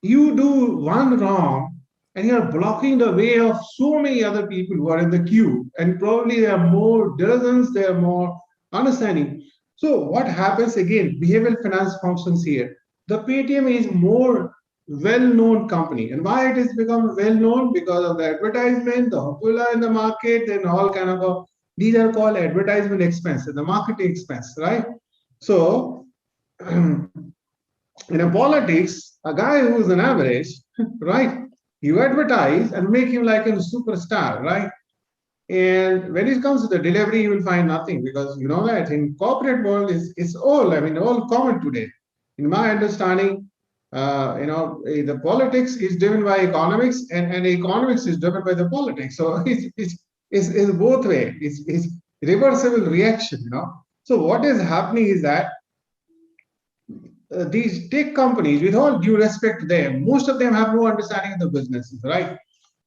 You do one wrong and you're blocking the way of so many other people who are in the queue, and probably there are more diligence, there are more understanding. So what happens again? Behavioral finance functions here. The Paytm is more well-known company, and why it has become well-known? Because of the advertisement, the popular in the market, and all kind of these are called advertisement expense and the marketing expense, right? So in a politics, a guy who is an average, right? You advertise and make him like a superstar, right? And when it comes to the delivery, you will find nothing, because you know that in corporate world it's all common today. In my understanding, the politics is driven by economics, and economics is driven by the politics. So it's both way. It's reversible reaction, So what is happening is that these tech companies, with all due respect to them, most of them have no understanding of the businesses, right?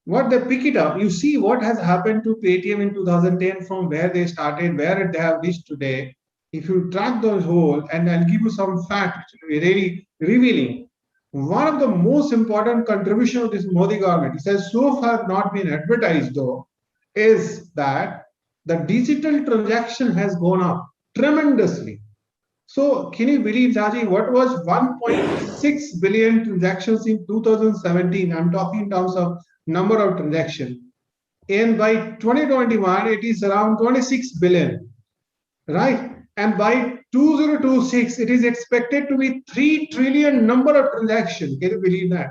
What they pick it up, you see what has happened to Paytm in 2010 from where they started, where they have reached today. If you track those whole, and I'll give you some facts which will be really revealing. One of the most important contribution of this Modi government, it has so far not been advertised though, is that the digital transaction has gone up tremendously. So can you believe, Rajiv, what was 1.6 billion transactions in 2017? I'm talking in terms of number of transactions. And by 2021, it is around 26 billion, right? And by 2026, it is expected to be 3 trillion number of transactions. Can you believe that?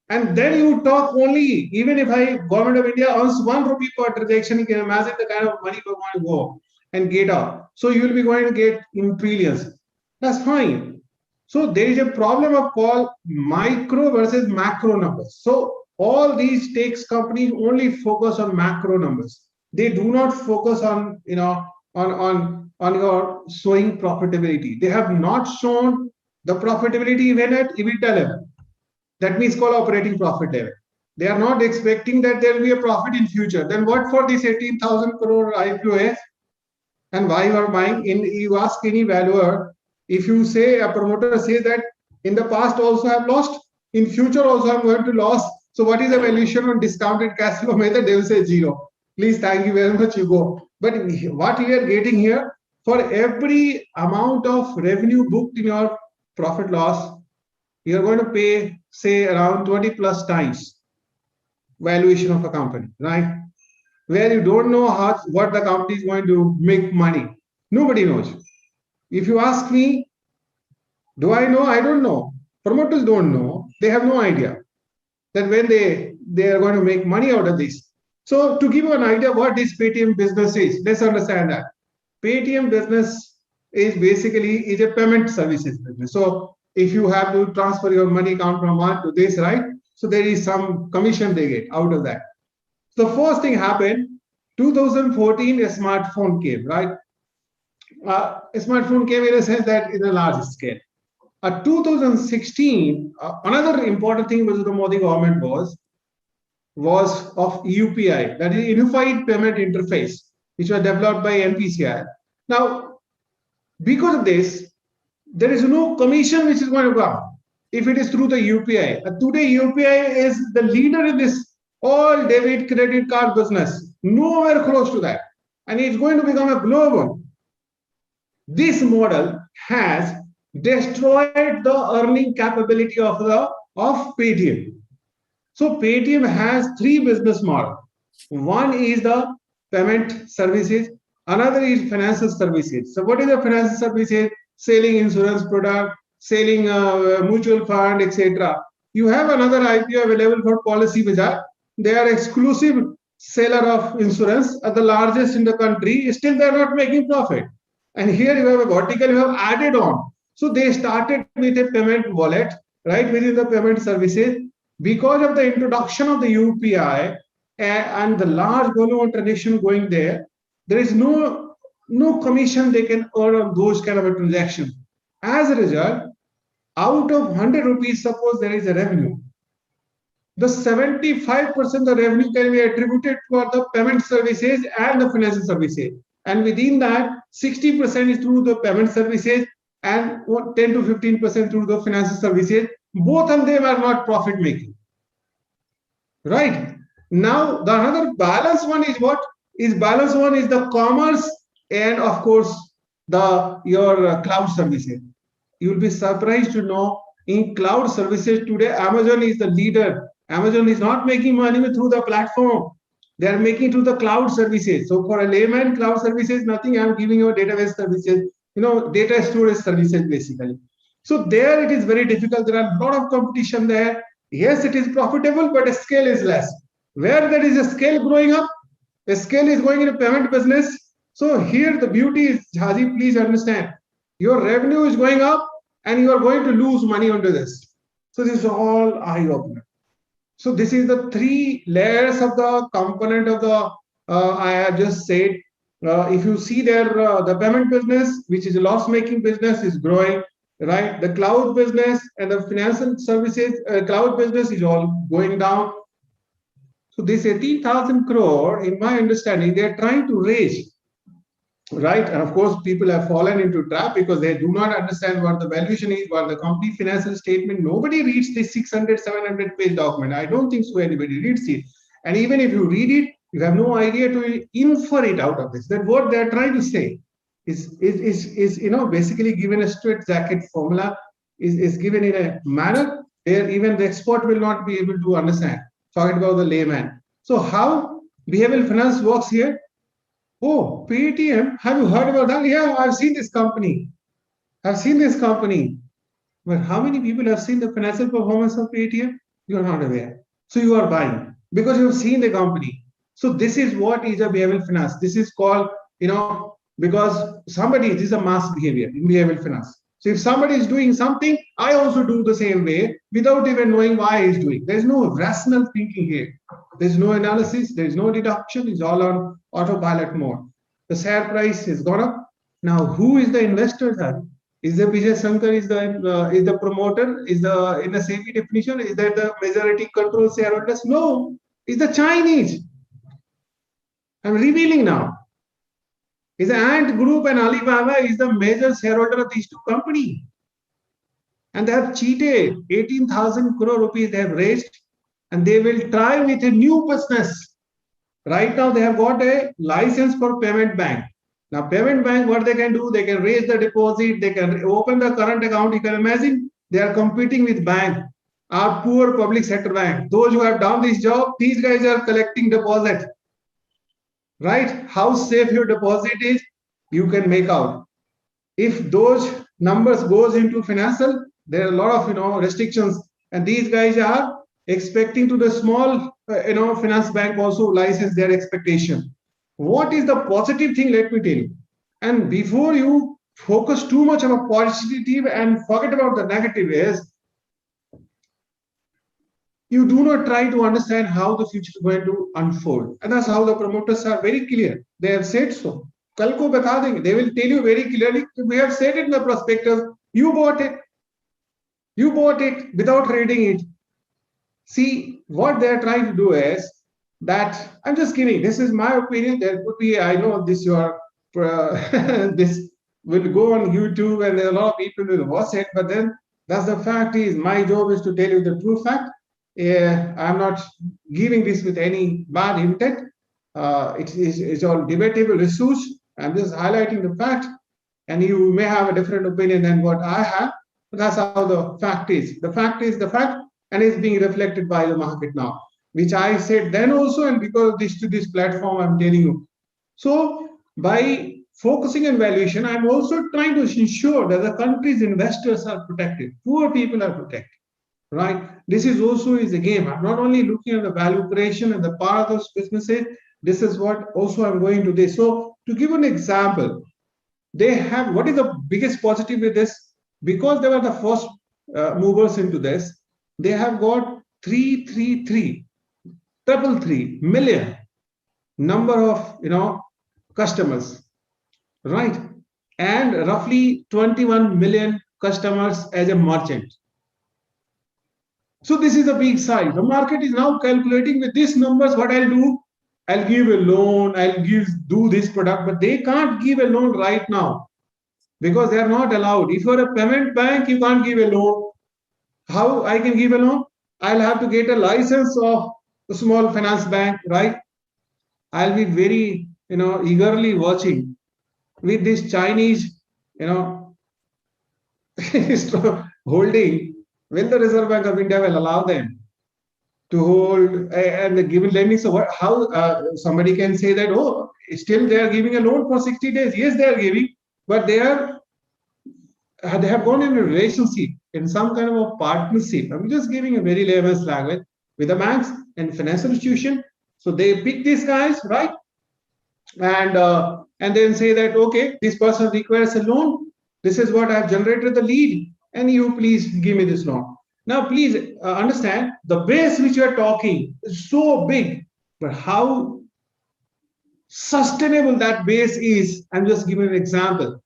And then you talk only, even if government of India earns 1 rupee per transaction, you can imagine the kind of money we're going to go and get out. So you will be going to get in trillions. That's fine. So there is a problem of called micro versus macro numbers. So all these tech companies only focus on macro numbers. They do not focus on on your showing profitability. They have not shown the profitability even at EBITDA level. That means called operating profit level. They are not expecting that there will be a profit in future. Then what for this 18,000 crore IPO is? And why you are buying? You ask any valuer, if you say a promoter says that in the past also I have lost, in future also I'm going to lose. So what is the valuation on discounted cash flow method? They will say zero. Please, thank you very much, you go. But what we are getting here, for every amount of revenue booked in your profit loss, you are going to pay, say, around 20 plus times valuation of a company, right? Where you don't know what the company is going to make money. Nobody knows. If you ask me, do I know? I don't know. Promoters don't know. They have no idea that when they are going to make money out of this. So to give you an idea what this Paytm business is, let's understand that. Paytm business is basically a payment services business. So if you have to transfer your money account from one to this, right? So there is some commission they get out of that. The first thing happened, 2014, a smartphone came, right? A smartphone came in a sense that in a large scale. 2016, another important thing which the Modi government was of UPI, that is Unified Payment Interface, which was developed by NPCI. Now, because of this, there is no commission which is going to come if it is through the UPI. Today, UPI is the leader in this all debit credit card business, nowhere close to that, and it's going to become a global. This model has destroyed the earning capability of Paytm. So Paytm has 3 business models. One is the payment services, another is financial services. So what is the financial services? Selling insurance product, selling mutual fund, etc. You have another IPO available for Policy Bazaar. They are exclusive seller of insurance, are the largest in the country. Still, they are not making profit. And here you have a vertical you have added on. So they started with a payment wallet, right, within the payment services. Because of the introduction of the UPI and the large volume of transaction going there, there is no no commission they can earn on those kind of a transaction. As a result, out of 100 rupees, suppose there is a revenue, the 75% of the revenue can be attributed for the payment services and the financial services. And within that, 60% is through the payment services and 10 to 15% through the financial services. Both of them are not profit making. Right? Now, the another balance one is what? Is balance one is the commerce and of course your cloud services. You will be surprised to know in cloud services today, Amazon is the leader. Amazon is not making money through the platform. They are making through the cloud services. So for a layman, cloud services, nothing. I'm giving you database services, data storage services basically. So there it is very difficult. There are a lot of competition there. Yes, it is profitable, but the scale is less. Where there is a scale growing up, the scale is going into payment business. So here the beauty is, Rajiv, please understand, your revenue is going up and you are going to lose money onto this. So this is all eye-opener. So this is the three layers of the component of the, I have just said, if you see there, the payment business, which is a loss-making business, is growing, right? The cloud business and the financial services, cloud business is all going down. So this 18,000 crore, in my understanding, they are trying to raise, right? And of course, people have fallen into trap because they do not understand what the valuation is, what the company financial statement. Nobody reads this 600, 700 page document. I don't think so anybody reads it. And even if you read it, you have no idea to infer it out of this. That what they're trying to say is basically given a straight jacket formula, is given in a manner where even the expert will not be able to understand. Talking about the layman. So how behavioral finance works here? Oh, Paytm, have you heard about that? Yeah, I've seen this company. I've seen this company. But how many people have seen the financial performance of Paytm? You are not aware. So you are buying because you have seen the company. So this is what is a behavioral finance. This is called, because this is a mass behavior in behavioral finance. So if somebody is doing something, I also do the same way without even knowing why he's doing. There's no rational thinking here. There's no analysis. There's no deduction. It's all on autopilot mode. The share price has gone up. Now, who is the investor? Is the Vijay Shankar is the promoter? Is the in the same definition? Is that the majority control shareholders? No, it's the Chinese. I'm revealing now. Is the Ant Group and Alibaba is the major shareholder of these two companies. And they have cheated 18,000 crore rupees they have raised and they will try with a new business. Right now they have got a license for payment bank. Now payment bank, what they can do, they can raise the deposit, they can open the current account. You can imagine they are competing with bank, our poor public sector bank. Those who have done this job, these guys are collecting deposit. Right? How safe your deposit is, you can make out. If those numbers goes into financial, there are a lot of restrictions, and these guys are expecting to the small finance bank also license their expectation. What is the positive thing? Let me tell you. And before you focus too much on a positive and forget about the negative is, you do not try to understand how the future is going to unfold. And that's how the promoters are very clear. They have said so. Kal ko bata denge. They will tell you very clearly, we have said it in the prospectus, you bought it. You bought it without reading it. See, what they are trying to do is that, I'm just giving, this is my opinion. There could be, I know this this will go on YouTube and there are a lot of people will watch it, but then that's the fact is, my job is to tell you the true fact. I'm not giving this with any bad intent. It's all debatable issues. I'm just highlighting the fact, and you may have a different opinion than what I have. But that's how the fact is. The fact is the fact, and it's being reflected by the market now, which I said then also, and because of this platform, I'm telling you. So by focusing on valuation, I'm also trying to ensure that the country's investors are protected, poor people are protected. Right? This is also is a game. I'm not only looking at the value creation and the part of those businesses. This is what also I'm going to this. So to give an example, they have, what is the biggest positive with this? Because they were the first movers into this, they have got 333 million number of customers. right? And roughly 21 million customers as a merchant. So this is a big size. The market is now calculating with these numbers what I'll do. I'll give a loan, do this product, but they can't give a loan right now because they are not allowed. If you're a payment bank, you can't give a loan. How I can give a loan? I'll have to get a license of a small finance bank, right? I'll be very, eagerly watching with this Chinese, you know, holding. Will the Reserve Bank of India will allow them to hold and give lending? So how somebody can say that, oh, still they are giving a loan for 60 days? Yes, they are giving, but they have gone in a relationship, in some kind of a partnership. I'm just giving a very layman's language with the banks and financial institution. So they pick these guys, right? And then say that, okay, this person requires a loan. This is what I've generated the lead, and you please give me this loan. Now, please understand the base which you are talking is so big, but how sustainable that base is. I'm just giving an example.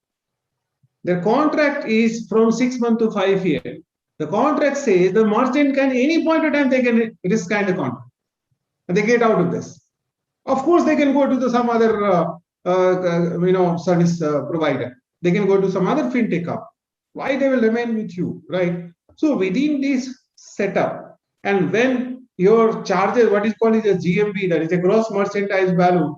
The contract is from 6 months to 5 years. The contract says the merchant can any point of time take this kind of contract, and they get out of this. Of course, they can go to some other service provider. They can go to some other fintech hub. Why they will remain with you, right? So within this setup, and when your charges, what is called is a GMV, that is a gross merchandise value.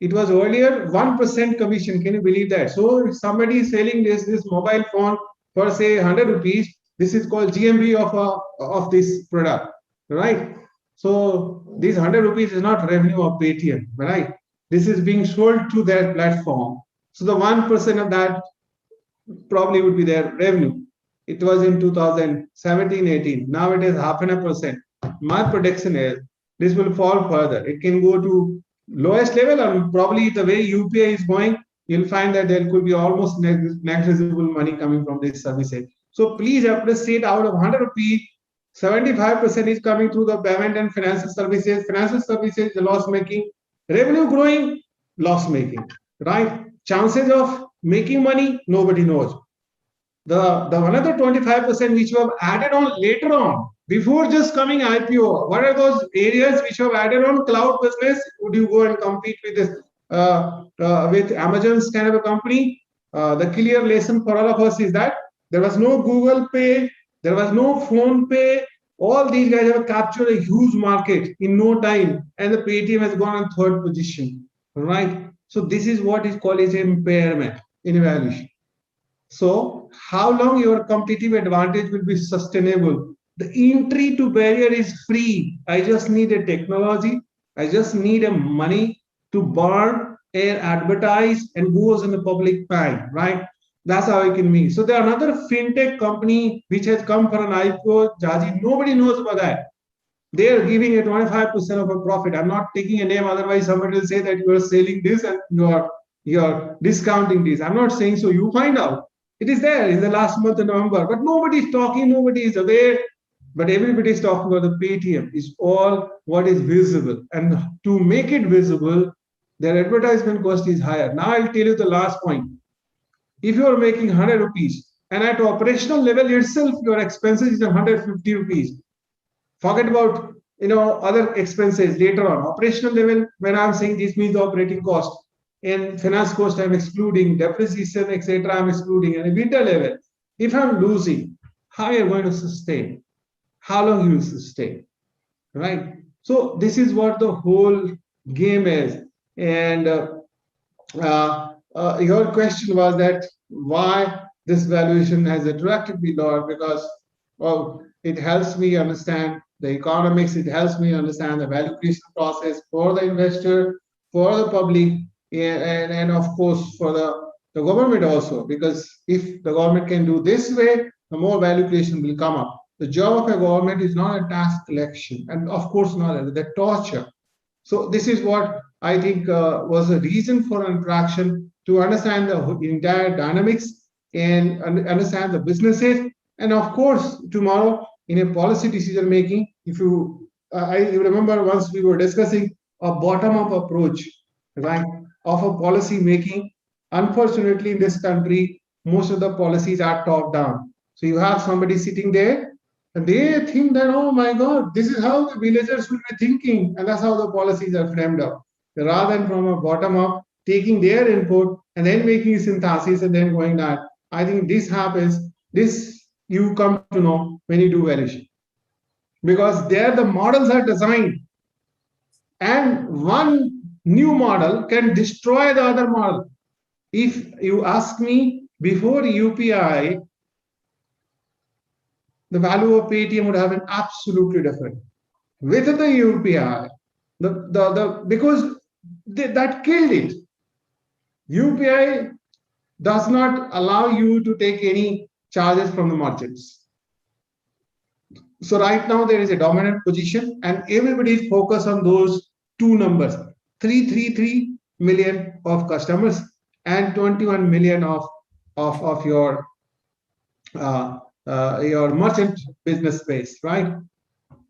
It was earlier 1% commission. Can you believe that? So if somebody is selling this mobile phone for say 100 rupees, this is called GMV of this product, right? So these 100 rupees is not revenue of Paytm, right? This is being sold to their platform. So the 1% of that probably would be their revenue. It was in 2017-18. Now it is 0.5%. My prediction is this will fall further. It can go to lowest level, and probably the way UPI is going, you'll find that there could be almost negligible money coming from this services. So please appreciate, out of 100 rupees, 75% is coming through the payment and financial services. Financial services is loss making. Revenue growing, loss making, right? Chances of making money, nobody knows. The another 25% which you have added on later on, before just coming IPO, what are those areas which you have added on? Cloud business. Would you go and compete with this with Amazon's kind of a company? The clear lesson for all of us is that there was no Google Pay, there was no Phone Pay. All these guys have captured a huge market in no time, and the Paytm has gone on third position, right? So this is what is called as impairment in evaluation. So how long your competitive advantage will be sustainable? The entry to barrier is free. I just need a technology. I just need a money to burn and advertise and goes in the public bank, right? That's how I can meet. So there are another fintech company which has come for an IPO. Jaji, nobody knows about that. They are giving a 25% of a profit. I'm not taking a name, otherwise somebody will say that you are selling this and you're discounting this. I'm not saying so. You find out. It is there in the last month of November, but nobody is talking, nobody is aware, but everybody is talking about the Paytm. Is all what is visible. And to make it visible, their advertisement cost is higher. Now I'll tell you the last point. If you are making 100 rupees and at operational level itself, your expenses is 150 rupees. Forget about other expenses later on. Operational level, when I'm saying this means the operating cost. In finance cost, I'm excluding depreciation, etc. I'm excluding. And EBITDA level, if I'm losing, how are you going to sustain? How long you will sustain, right? So this is what the whole game is. And your question was that why this valuation has attracted me, Lord, because it helps me understand the economics. It helps me understand the value creation process for the investor, for the public, and of course for the government also, because if the government can do this way, the more value creation will come up. The job of a government is not a tax collection, and of course not the torture. So this is what I think was a reason for an interaction, to understand the entire dynamics and understand the businesses. And of course, tomorrow in a policy decision making, if you remember once we were discussing a bottom-up approach, right, of a policy making. Unfortunately, in this country, most of the policies are top down. So you have somebody sitting there and they think that, oh my God, this is how the villagers should be thinking. And that's how the policies are framed up. Rather than from a bottom up, taking their input and then making synthesis and then going that. I think this happens, this you come to know when you do valuation. Because there the models are designed and one new model can destroy the other model. If you ask me, before UPI, the value of Paytm would have been absolutely different. With the UPI, because that killed it. UPI does not allow you to take any charges from the merchants. So right now there is a dominant position and everybody is focused on those two numbers, 333 million of customers and 21 million of your merchant business space, right?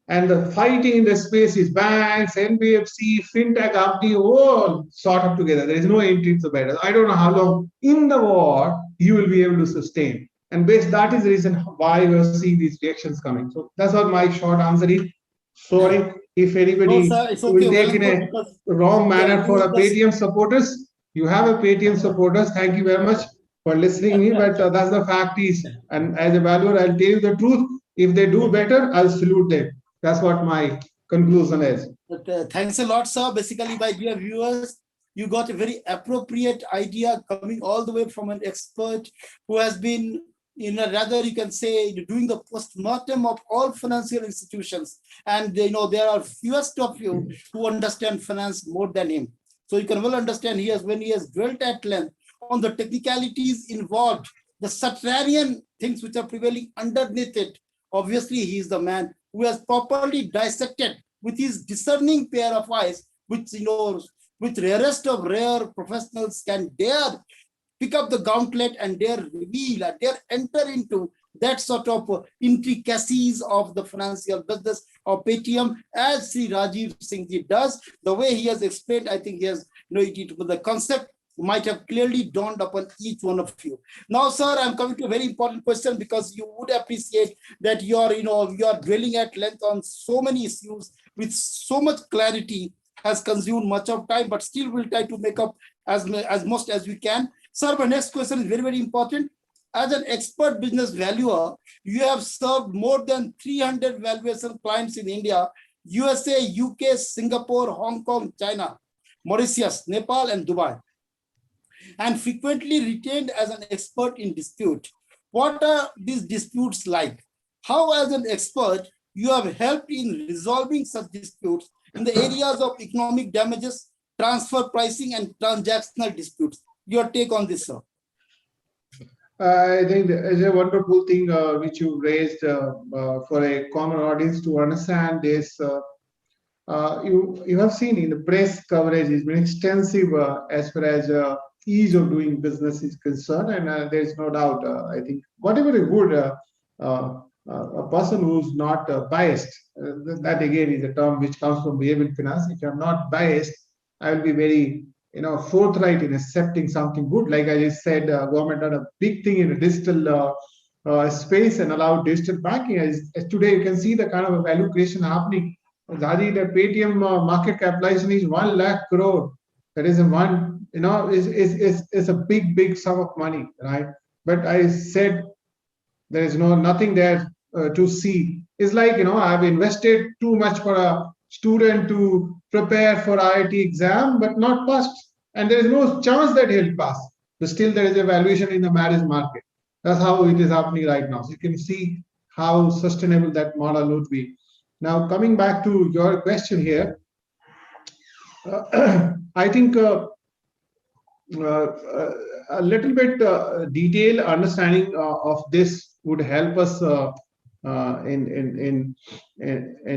And the fighting in the space is banks, NBFC, fintech, API, all sort of together. There is no entry to the battle. I don't know how long in the war you will be able to sustain. And based that is the reason why we are seeing these reactions coming. So that's what my short answer is. Sorry if anybody will take in a wrong manner for a Paytm supporters. You have a Paytm supporters. Thank you very much for listening to me. But that's the fact is, and as a valuer, I'll tell you the truth. If they do better, I'll salute them. That's what my conclusion is. But, thanks a lot, sir. Basically, my dear viewers, you got a very appropriate idea coming all the way from an expert who has been, rather you can say, doing the post-mortem of all financial institutions. And there are fewest of you who understand finance more than him. So you can well understand when he has dwelt at length on the technicalities involved, the subterranean things which are prevailing underneath it. Obviously, he is the man who has properly dissected with his discerning pair of eyes, which, with rarest of rare professionals can dare pick up the gauntlet and dare reveal and dare enter into that sort of intricacies of the financial business of Paytm, as Shri Rajiv Singh does. The way he has explained, I think he has, the concept might have clearly dawned upon each one of you. Now, sir, I'm coming to a very important question, because you would appreciate that you are dwelling at length on so many issues with so much clarity, has consumed much of time, but still we'll try to make up as much as we can. Sir, my next question is very, very important. As an expert business valuer, you have served more than 300 valuation clients in India, USA, UK, Singapore, Hong Kong, China, Mauritius, Nepal, and Dubai, and frequently retained as an expert in dispute. What are these disputes like? How, as an expert, you have helped in resolving such disputes in the areas of economic damages, transfer pricing, and transactional disputes? Your take on this, sir? I think it's a wonderful thing which you raised for a common audience to understand this. You have seen in the press coverage has been extensive as far as ease of doing business is concerned, and there's no doubt. I think whatever is good, a person who's not biased, that again is a term which comes from behavioral finance. If I'm not biased, I will be very forthright in accepting something good. Like I just said, government done a big thing in the digital space and allowed digital banking. As today, you can see the kind of value creation happening. Rajiv, the Paytm market capitalization is 1 lakh crore. That is is a big sum of money, right? But I said there is nothing there to see. It's like I've invested too much for a student to prepare for IIT exam, but not passed, and there is no chance that he'll pass. But still, there is a valuation in the marriage market. That's how it is happening right now. So you can see how sustainable that model would be. Now, coming back to your question here, I think a little bit detailed understanding of this would help us in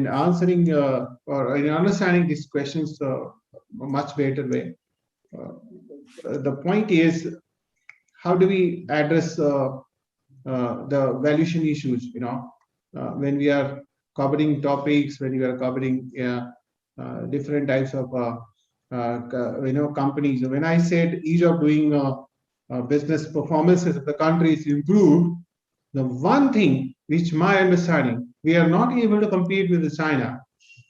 answering or in understanding these questions a much better way. The point is, how do we address the valuation issues? When we are covering topics, when we are covering different types of companies. When I said ease of doing business performances of the country is improved, the one thing which my understanding, we are not able to compete with China,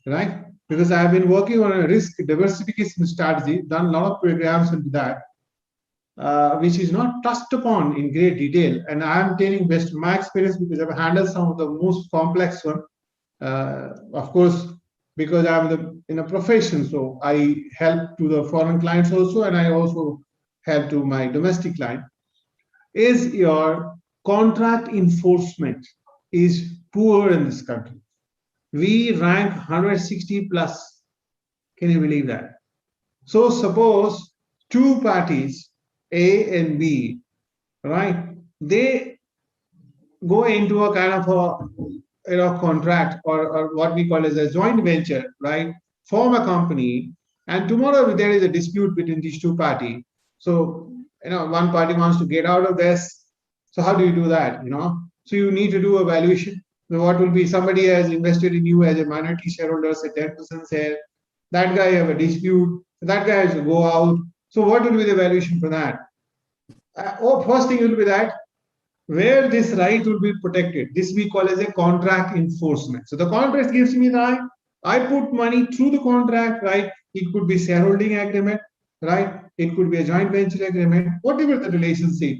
right? Because I have been working on a risk diversification strategy, done a lot of programs into that, which is not touched upon in great detail. And I am telling best my experience because I've handled some of the most complex one. Of course, because I'm in a profession, so I help to the foreign clients also, and I also help to my domestic client. Is your contract enforcement is poor in this country. We rank 160 plus. Can you believe that? So suppose two parties, A and B, right? They go into a kind of a contract or what we call as a joint venture, right? Form a company, and tomorrow there is a dispute between these two parties. So one party wants to get out of this. So how do you do that? So you need to do a valuation. So what will be, somebody has invested in you as a minority shareholder, say 10% share. That guy have a dispute. That guy has to go out. So what will be the valuation for that? First thing will be that where this right will be protected. This we call as a contract enforcement. So the contract gives me the right. I put money through the contract, right? It could be shareholding agreement, right? It could be a joint venture agreement, whatever the relationship.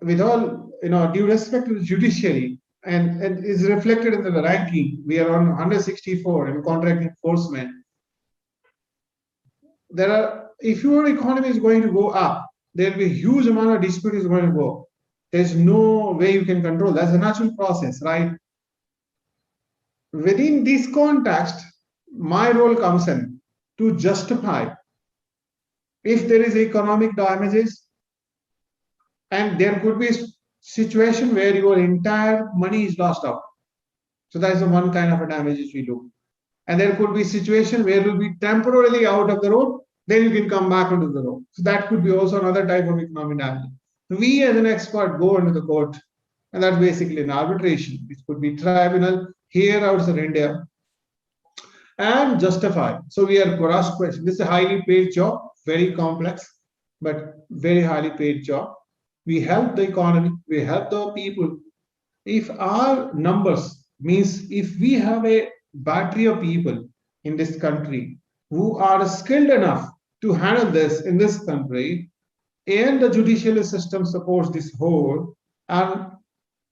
With all due respect to the judiciary, and is reflected in the ranking, we are on 164 in contract enforcement. If your economy is going to go up, there will be a huge amount of dispute is going to go. There's no way you can control. That's a natural process, right? Within this context, my role comes in to justify if there is economic damages, and there could be a situation where your entire money is lost out. So that is the one kind of a damages we do. And there could be a situation where you will be temporarily out of the road, then you can come back onto the road. So that could be also another type of economic damage. We as an expert go into the court, and that's basically an arbitration, which could be tribunal here outside India, and justify. So we are cross question. This is a highly paid job, very complex, but very highly paid job. We help the economy, we help the people. If our numbers, means if we have a battery of people in this country who are skilled enough to handle this in this country, and the judicial system supports this whole, and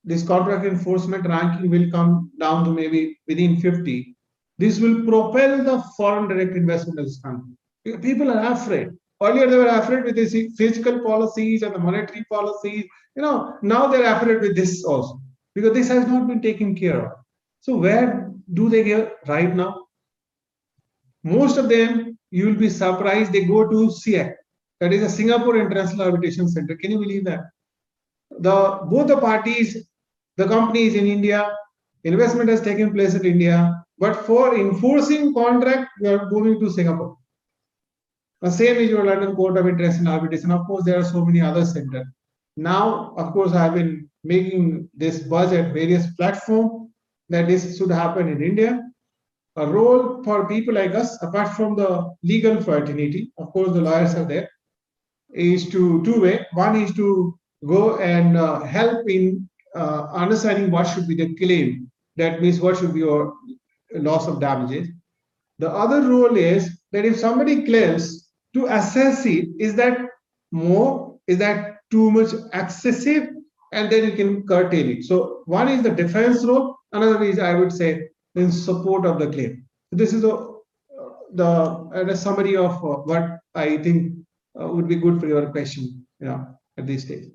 this contract enforcement ranking will come down to maybe within 50. This will propel the foreign direct investment in this country. People are afraid. Earlier they were afraid with the fiscal policies and the monetary policies. Now they're afraid with this also, because this has not been taken care of. So where do they go right now? Most of them, you will be surprised, they go to SIAC. That is a Singapore International Arbitration Center. Can you believe that? Both the parties, the company is in India, investment has taken place in India, but for enforcing contract, we are moving to Singapore. The same is your London Court of International Arbitration. Of course, there are so many other centers. Now, of course, I have been making this buzz at various platforms that this should happen in India. A role for people like us, apart from the legal fraternity, of course, the lawyers are there, is to two-way. One is to go and help in understanding what should be the claim. That means what should be your loss of damages. The other role is that if somebody claims, to assess it, is that more, is that too much excessive, and then you can curtail it. So one is the defense role, another is, I would say, in support of the claim. So this is the summary of what I think would be good for your question, at this stage.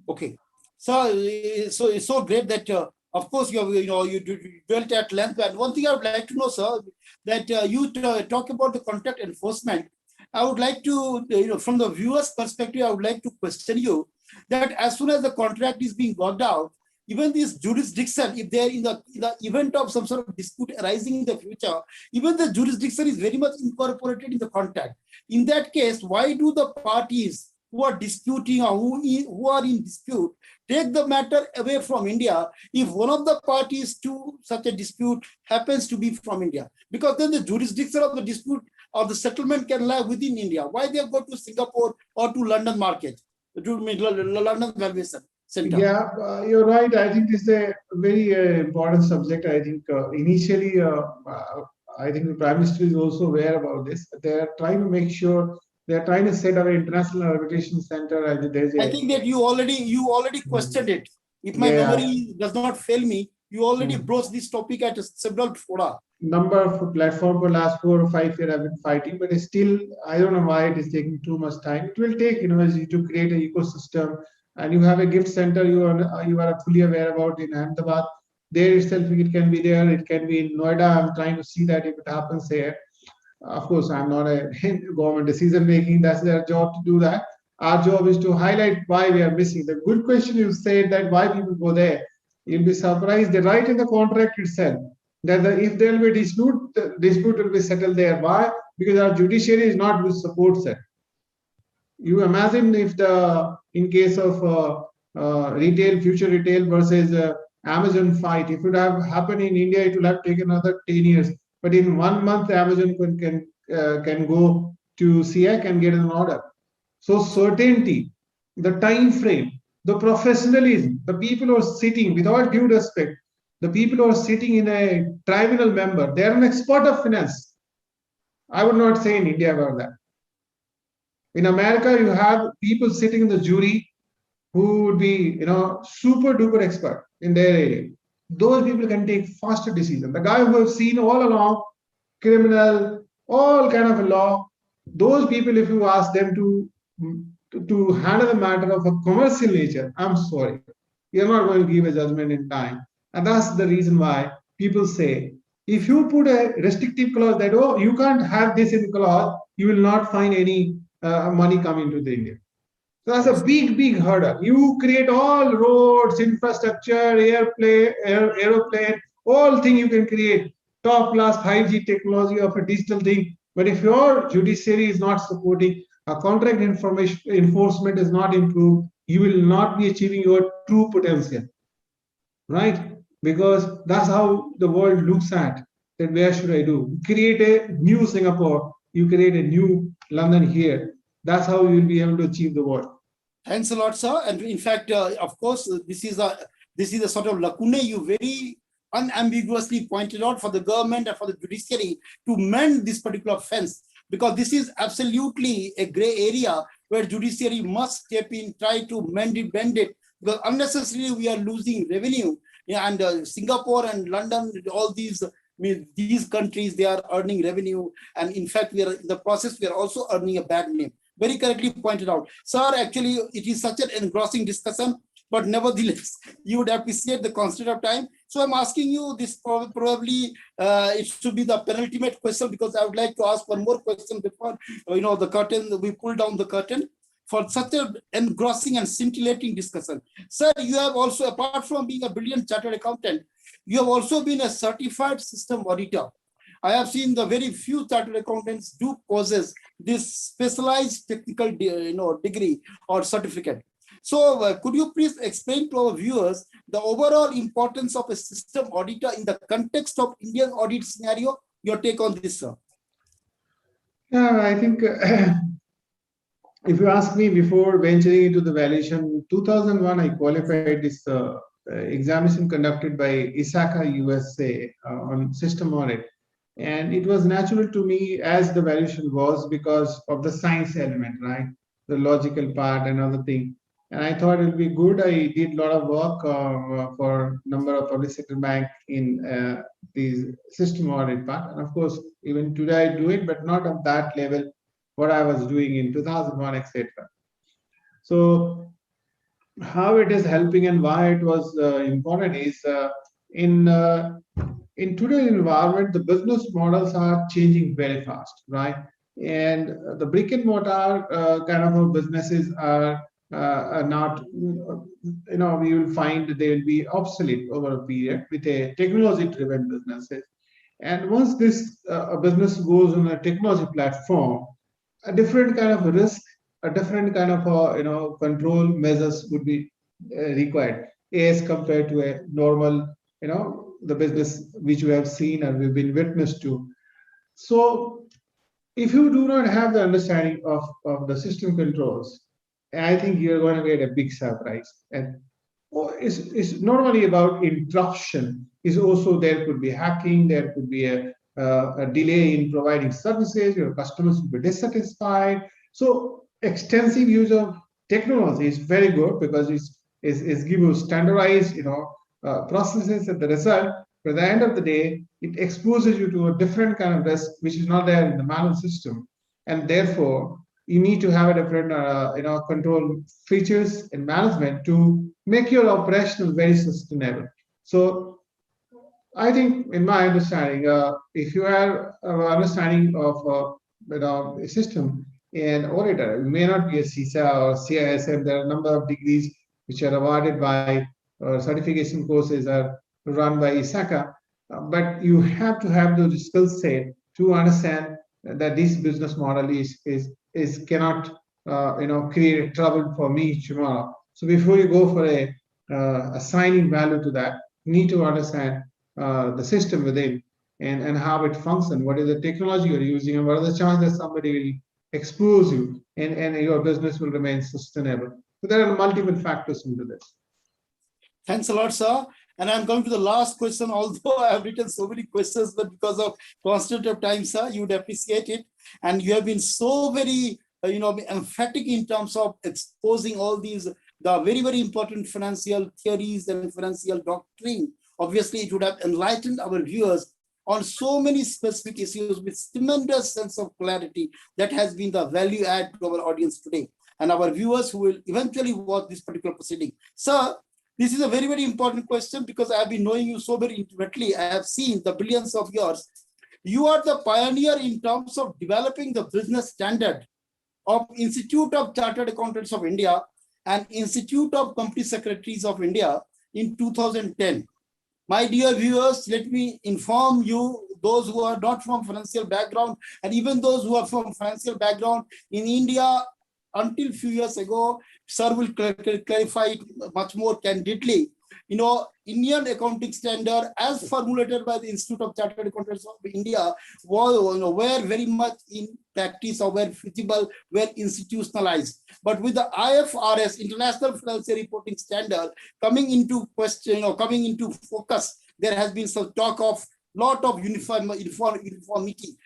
Okay, so it's so great that of course you dwelt at length. And one thing I would like to know, sir, that you talk about the contract enforcement. I would like to, from the viewer's perspective, I would like to question you that as soon as the contract is being worked out, even this jurisdiction, if they're in the event of some sort of dispute arising in the future, even the jurisdiction is very much incorporated in the contract. In that case, why do the parties who are disputing or who are in dispute take the matter away from India if one of the parties to such a dispute happens to be from India? Because then the jurisdiction of the dispute or the settlement can lie within India. Why they go to Singapore or to London market, to London valuation center? Yeah, you're right. I think this is a very important subject. I think initially, I think the Prime Minister is also aware about this. They are trying to make sure they are trying to set up an international arbitration center. I think that you already questioned it. If my memory does not fail me, you already broached this topic at several fora. Number of platform for last 4 or 5 years I've been fighting, but still I don't know why it is taking too much time. It will take university to create an ecosystem, and you have a gift center you are fully aware about in Ahmedabad. There itself it can be there, it can be in Noida. I'm trying to see that if it happens here. Of course, I'm not a government decision making. That's their job to do that. Our job is to highlight why we are missing. The good question you said that why people go there. You'll be surprised. They write in the contract itself that if there will be dispute, the dispute will be settled there. Why? Because our judiciary is not with support set. You imagine if in case of future retail versus Amazon fight, if it would have happened in India, it would have taken another 10 years. But in 1 month, Amazon can go to SIAC and get an order. So certainty, the time frame, the professionalism, the people who are sitting, with all due respect, the people who are sitting in a tribunal member, they are an expert of finance. I would not say in India about that. In America, you have people sitting in the jury who would be, super duper expert in their area. Those people can take faster decisions. The guy who has seen all along criminal, all kind of a law, those people, if you ask them to handle a matter of a commercial nature, I'm sorry, you're not going to give a judgment in time. And that's the reason why people say, if you put a restrictive clause that, oh, you can't have this in the clause, you will not find any money coming to the India. So that's a big hurdle. You create all roads, infrastructure, aeroplane, all thing you can create, top class 5G technology of a digital thing. But if your judiciary is not supporting, a contract information enforcement is not improved, you will not be achieving your true potential, right? Because that's how the world looks at that. Where should I do? Create a new Singapore, you create a new London here. That's how you will be able to achieve the world. Thanks a lot, sir. And in fact, of course, this is a sort of lacuna you very unambiguously pointed out for the government and for the judiciary to mend this particular fence, because this is absolutely a gray area where judiciary must step in, try to bend it, because unnecessarily we are losing revenue. Yeah, and Singapore and London, all these countries, they are earning revenue, and in fact, we are in the process. We are also earning a bad name. Very correctly pointed out, sir. Actually, it is such an engrossing discussion, but nevertheless, you would appreciate the constraint of time. So I'm asking you this. Probably it should be the penultimate question, because I would like to ask one more question before the curtain. We pull down the curtain for such an engrossing and scintillating discussion. Sir, you have also, apart from being a brilliant chartered accountant, you have also been a certified system auditor. I have seen the very few chartered accountants do possess this specialized technical degree or certificate. So could you please explain to our viewers the overall importance of a system auditor in the context of Indian audit scenario? Your take on this, sir. Yeah, I think if you ask me, before venturing into the valuation, 2001, I qualified this examination conducted by ISACA USA on system audit. And it was natural to me as the valuation was, because of the science element, right? The logical part and other thing. And I thought it would be good. I did a lot of work for a number of public sector banks in the system audit part. And of course, even today I do it, but not at that level, what I was doing in 2001, etc. So how it is helping and why it was important is in today's environment, the business models are changing very fast, right? And the brick and mortar kind of businesses are not, you will find they will be obsolete over a period with a technology-driven businesses. And once this business goes on a technology platform, a different kind of risk, a different kind of control measures would be required as compared to a normal, the business which we have seen and we've been witness to. So if you do not have the understanding of the system controls, I think you're going to get a big surprise. And it's not only about interruption, it's also there could be hacking, there could be a delay in providing services, your customers will be dissatisfied. So extensive use of technology is very good because it's give you standardized, processes at the result. But at the end of the day, it exposes you to a different kind of risk, which is not there in the manual system. And therefore, you need to have a different, control features and management to make your operational very sustainable. So I think, in my understanding, if you have understanding of a system and auditor, you may not be a CISA or CISM. There are a number of degrees which are awarded by certification courses are run by ISACA, but you have to have those skill set to understand that this business model is cannot create trouble for me tomorrow. So before you go for assigning value to that, you need to understand the system within and how it functions, what is the technology you're using, and what are the chances somebody will expose you and your business will remain sustainable. So there are multiple factors into this. Thanks a lot, sir. And I'm coming to the last question, although I have written so many questions, but because of constraint of time, sir, you would appreciate it. And you have been so very, emphatic in terms of exposing all these, the very, very important financial theories and financial doctrine. Obviously, it would have enlightened our viewers on so many specific issues with tremendous sense of clarity that has been the value add to our audience today and our viewers who will eventually watch this particular proceeding. Sir, this is a very, very important question because I have been knowing you so very intimately. I have seen the brilliance of yours. You are the pioneer in terms of developing the business standard of Institute of Chartered Accountants of India and Institute of Company Secretaries of India in 2010. My dear viewers, let me inform you, those who are not from financial background and even those who are from financial background in India, until few years ago, sir will clarify it much more candidly. Indian accounting standard as formulated by the Institute of Chartered Accountants of India were very much in practice or were feasible, were institutionalized. But with the IFRS, International Financial Reporting Standard, coming into question, coming into focus, there has been some talk of lot of uniformity.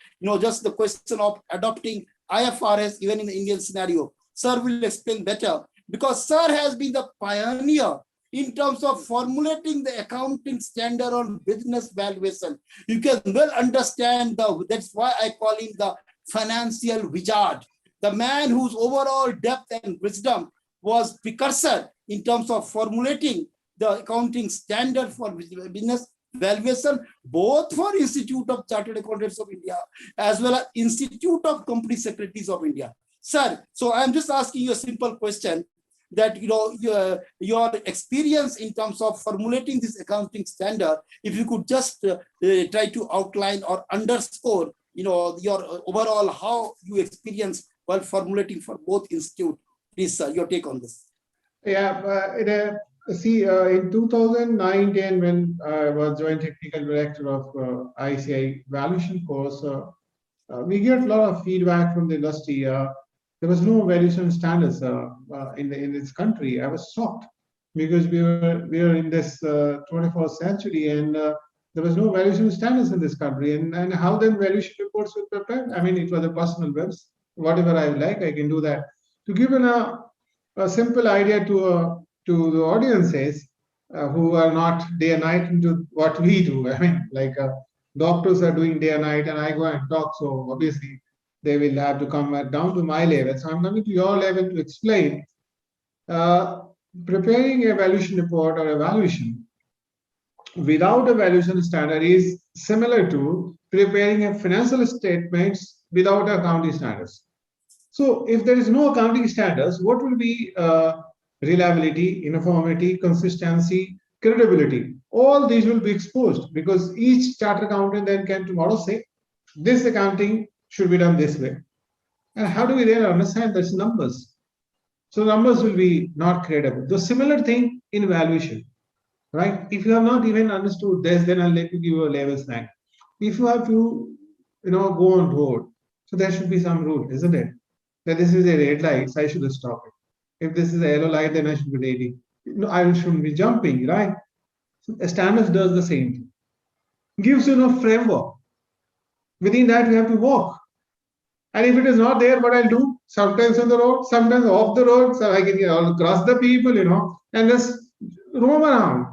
Just the question of adopting IFRS even in the Indian scenario. Sir will explain better because sir has been the pioneer in terms of formulating the accounting standard on business valuation. You can well understand that's why I call him the financial wizard, the man whose overall depth and wisdom was precursor in terms of formulating the accounting standard for business valuation, both for Institute of Chartered Accountants of India as well as Institute of Company Secretaries of India. Sir, so I'm just asking you a simple question that your experience in terms of formulating this accounting standard, if you could just try to outline or underscore your overall how you experience while formulating for both institute. Please, sir, your take on this. Yeah, in 2009-10, when I was joint technical director of ICI valuation course, we get a lot of feedback from the industry. There was no valuation standards in this country. I was shocked because we are in this 21st century and there was no valuation standards in this country. And how then valuation reports were prepared? I mean, it was a personal webs. Whatever I like, I can do that. To give a simple idea to the audiences who are not day and night into what we do. I mean, like doctors are doing day and night, and I go and talk. So obviously, they will have to come down to my level. So I'm coming to your level to explain. Preparing a valuation report or evaluation without a valuation standard is similar to preparing a financial statements without accounting standards. So if there is no accounting standards, what will be reliability, uniformity, consistency, credibility? All these will be exposed because each chartered accountant then can tomorrow say, this accounting should be done this way. And how do we then understand those numbers? So numbers will be not credible. The similar thing in valuation, right? If you have not even understood this, then I'll let you give you a level snack. If you have to, go on road So there should be some rule, isn't it? That this is a red light, so I should stop it. If this is a yellow light, then I should be ready. No, I shouldn't be jumping, right? So standards does the same thing. Gives you no framework. Within that, we have to walk. And if it is not there, what I'll do? Sometimes on the road, sometimes off the road, so I can cross the people, and just roam around.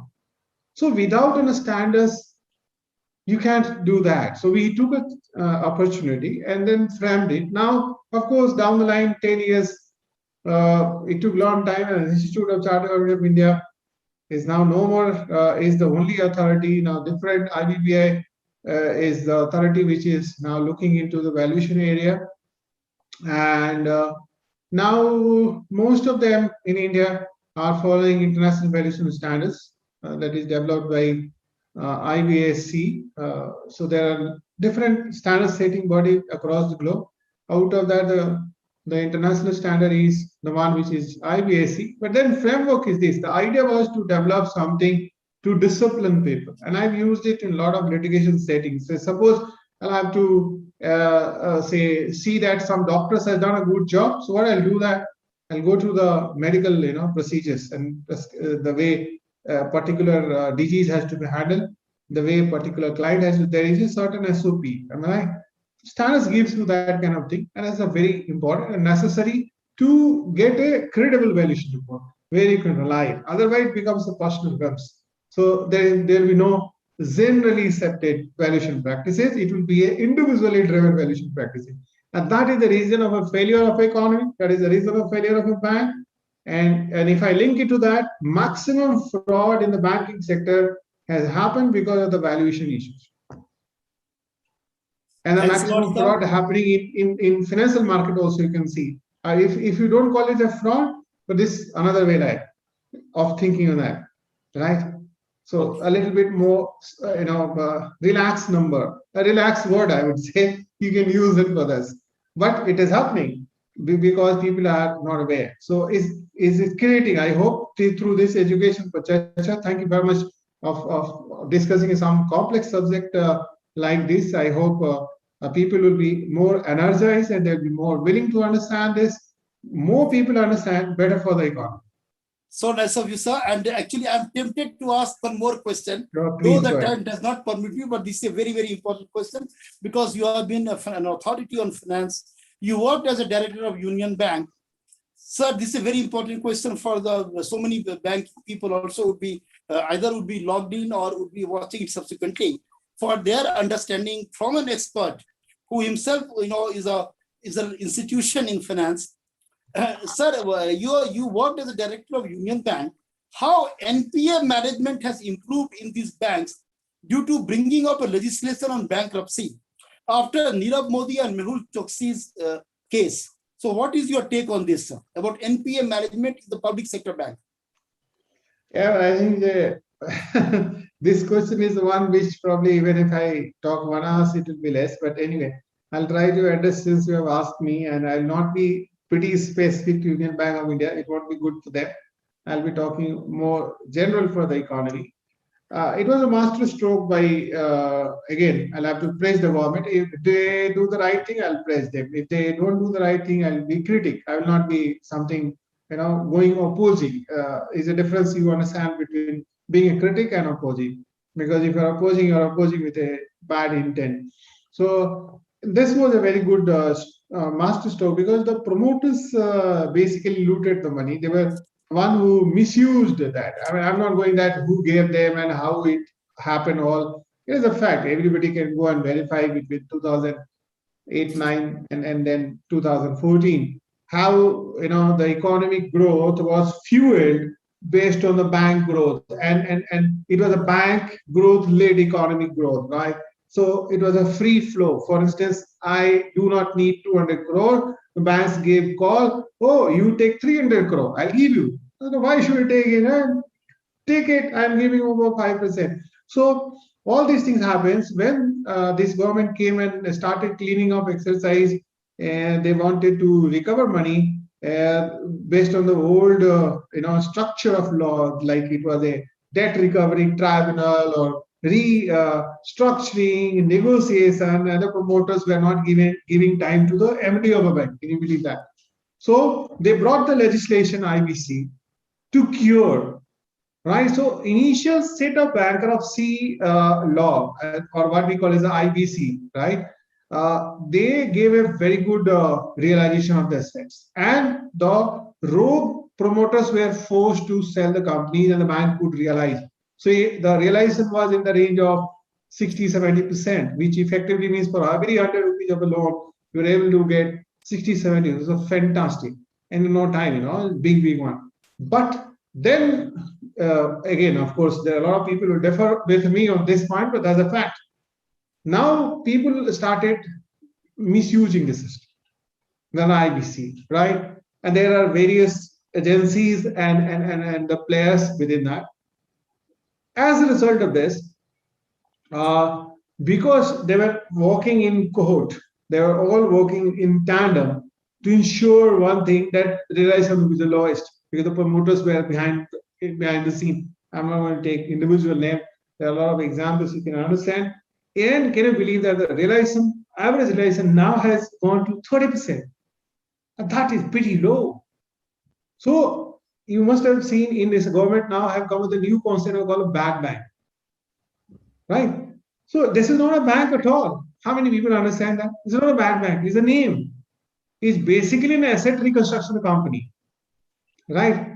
So without any standards, you can't do that. So we took an opportunity and then framed it. Now, of course, down the line, 10 years, it took a long time, and the Institute of Chartered Accountants of India is now no more, is the only authority. Now different IBBI is the authority which is now looking into the valuation area. And now most of them in India are following international valuation standards that is developed by IBASC. So there are different standard setting body across the globe. Out of that, the international standard is the one which is IBASC. But then framework is this. The idea was to develop something to discipline people. And I've used it in a lot of litigation settings. So suppose I'll have to see that some doctors have done a good job. So what I'll do that, I'll go to the medical procedures and the way particular disease has to be handled, the way particular client has to, there is a certain SOP. Am I right? Standards gives you that kind of thing, and that's a very important and necessary to get a credible valuation report where you can rely. Otherwise, it becomes a personal terms. So there will be no generally accepted valuation practices. It will be an individually driven valuation practices. And that is the reason of a failure of economy. That is the reason of failure of a bank. And if I link it to that, maximum fraud in the banking sector has happened because of the valuation issues. And the maximum fraud happening in financial market also you can see. If you don't call it a fraud, but this another way of thinking on that, right? So a little bit more, relaxed number, a relaxed word, I would say. You can use it for this, but it is happening because people are not aware. So is it creating? I hope through this education for CHARCHA. Thank you very much of discussing some complex subject like this. I hope people will be more energized and they'll be more willing to understand this. More people understand, better for the economy. So nice of you, sir. And actually, I'm tempted to ask one more question, though the time does not permit me, but this is a very, very important question because you have been an authority on finance. You worked as a director of Union Bank. Sir, this is a very important question for so many bank people also would be either would be logged in or would be watching it subsequently for their understanding from an expert who himself, is an institution in finance. Sir, you worked as a director of Union Bank. How NPA management has improved in these banks due to bringing up a legislation on bankruptcy after Nirav Modi and Mehul Choksi's case? So what is your take on this, sir, about NPA management in the public sector bank? Yeah, I think this question is the one which probably even if I talk 1 hour, it will be less. But anyway, I'll try to address since you have asked me, and I'll not be pretty specific to Union Bank of India. It won't be good for them. I'll be talking more general for the economy. It was a master stroke by, again, I'll have to praise the government. If they do the right thing, I'll praise them. If they don't do the right thing, I'll be critic. I will not be something, going opposing. Is a difference you understand between being a critic and opposing. Because if you're opposing with a bad intent. So this was a very good master stroke because the promoters basically looted the money. They were one who misused that. I mean, I'm not going that who gave them and how it happened all. It is a fact. Everybody can go and verify between 2008, 9 and then 2014 how the economic growth was fueled based on the bank growth and it was a bank growth led economic growth, right? So it was a free flow. For instance, I do not need 200 crore. The banks gave call, oh, you take 300 crore, I'll give you. So why should you take it? Take it, I'm giving over 5%. So all these things happens when this government came and started cleaning up exercise and they wanted to recover money based on the old structure of law, like it was a debt recovery tribunal or restructuring, negotiation, and the promoters were not giving time to the MD of a bank. Can you believe that? So they brought the legislation IBC to cure, right? So initial set of bankruptcy law, or what we call as the IBC, right? They gave a very good realization of the assets, and the rogue promoters were forced to sell the companies, and the bank could realize. So the realization was in the range of 60-70%, which effectively means for every 100 rupees of a loan, you were able to get 60-70. It was fantastic, and in no time, big one. But then again, of course, there are a lot of people who differ with me on this point, but that's a fact. Now people started misusing the system, the IBC, right? And there are various agencies and the players within that. As a result of this, because they were working in cohort, they were all working in tandem to ensure one thing, that realization would be the lowest, because the promoters were behind the scene. I'm not going to take individual name. There are a lot of examples you can understand. And can you believe that the realization, average realization now has gone to 30%? And that is pretty low. So you must have seen in this government now have come with a new concept called a bad bank, right? So this is not a bank at all. How many people understand that? It's not a bad bank. It's a name. It's basically an asset reconstruction company, right?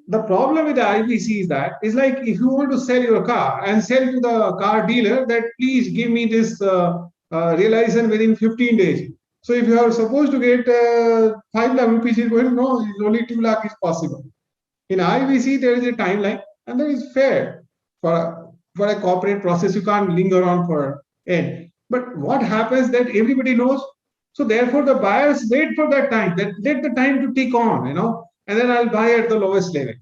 The problem with the IBC is that it's like if you want to sell your car and sell to the car dealer that please give me this realization within 15 days. So if you are supposed to get 5 lakh rupees, he's going, no, it's only 2 lakh is possible. In IBC, there is a timeline, and that is fair for a corporate process. You can't linger on for end. But what happens that everybody knows? So therefore, the buyers wait for that time. That let the time to tick on, and then I'll buy at the lowest level.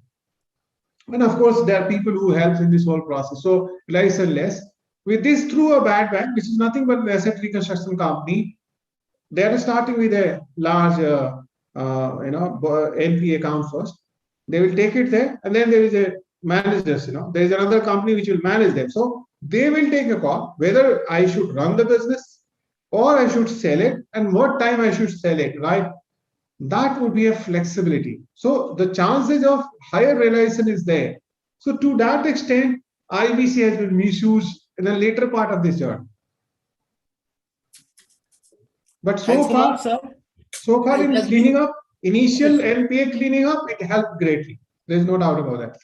And of course, there are people who help in this whole process. So less and less. With this, through a bad bank, which is nothing but an asset reconstruction company, they are starting with a large, NP account first. They will take it there, and then there is a managers. There is another company which will manage them. So they will take a call whether I should run the business or I should sell it, and what time I should sell it, right? That would be a flexibility. So the chances of higher realization is there. So to that extent, IBC has been misused in the later part of this journey. But so far in cleaning up, initial NPA cleaning up, it helped greatly. There's no doubt about that.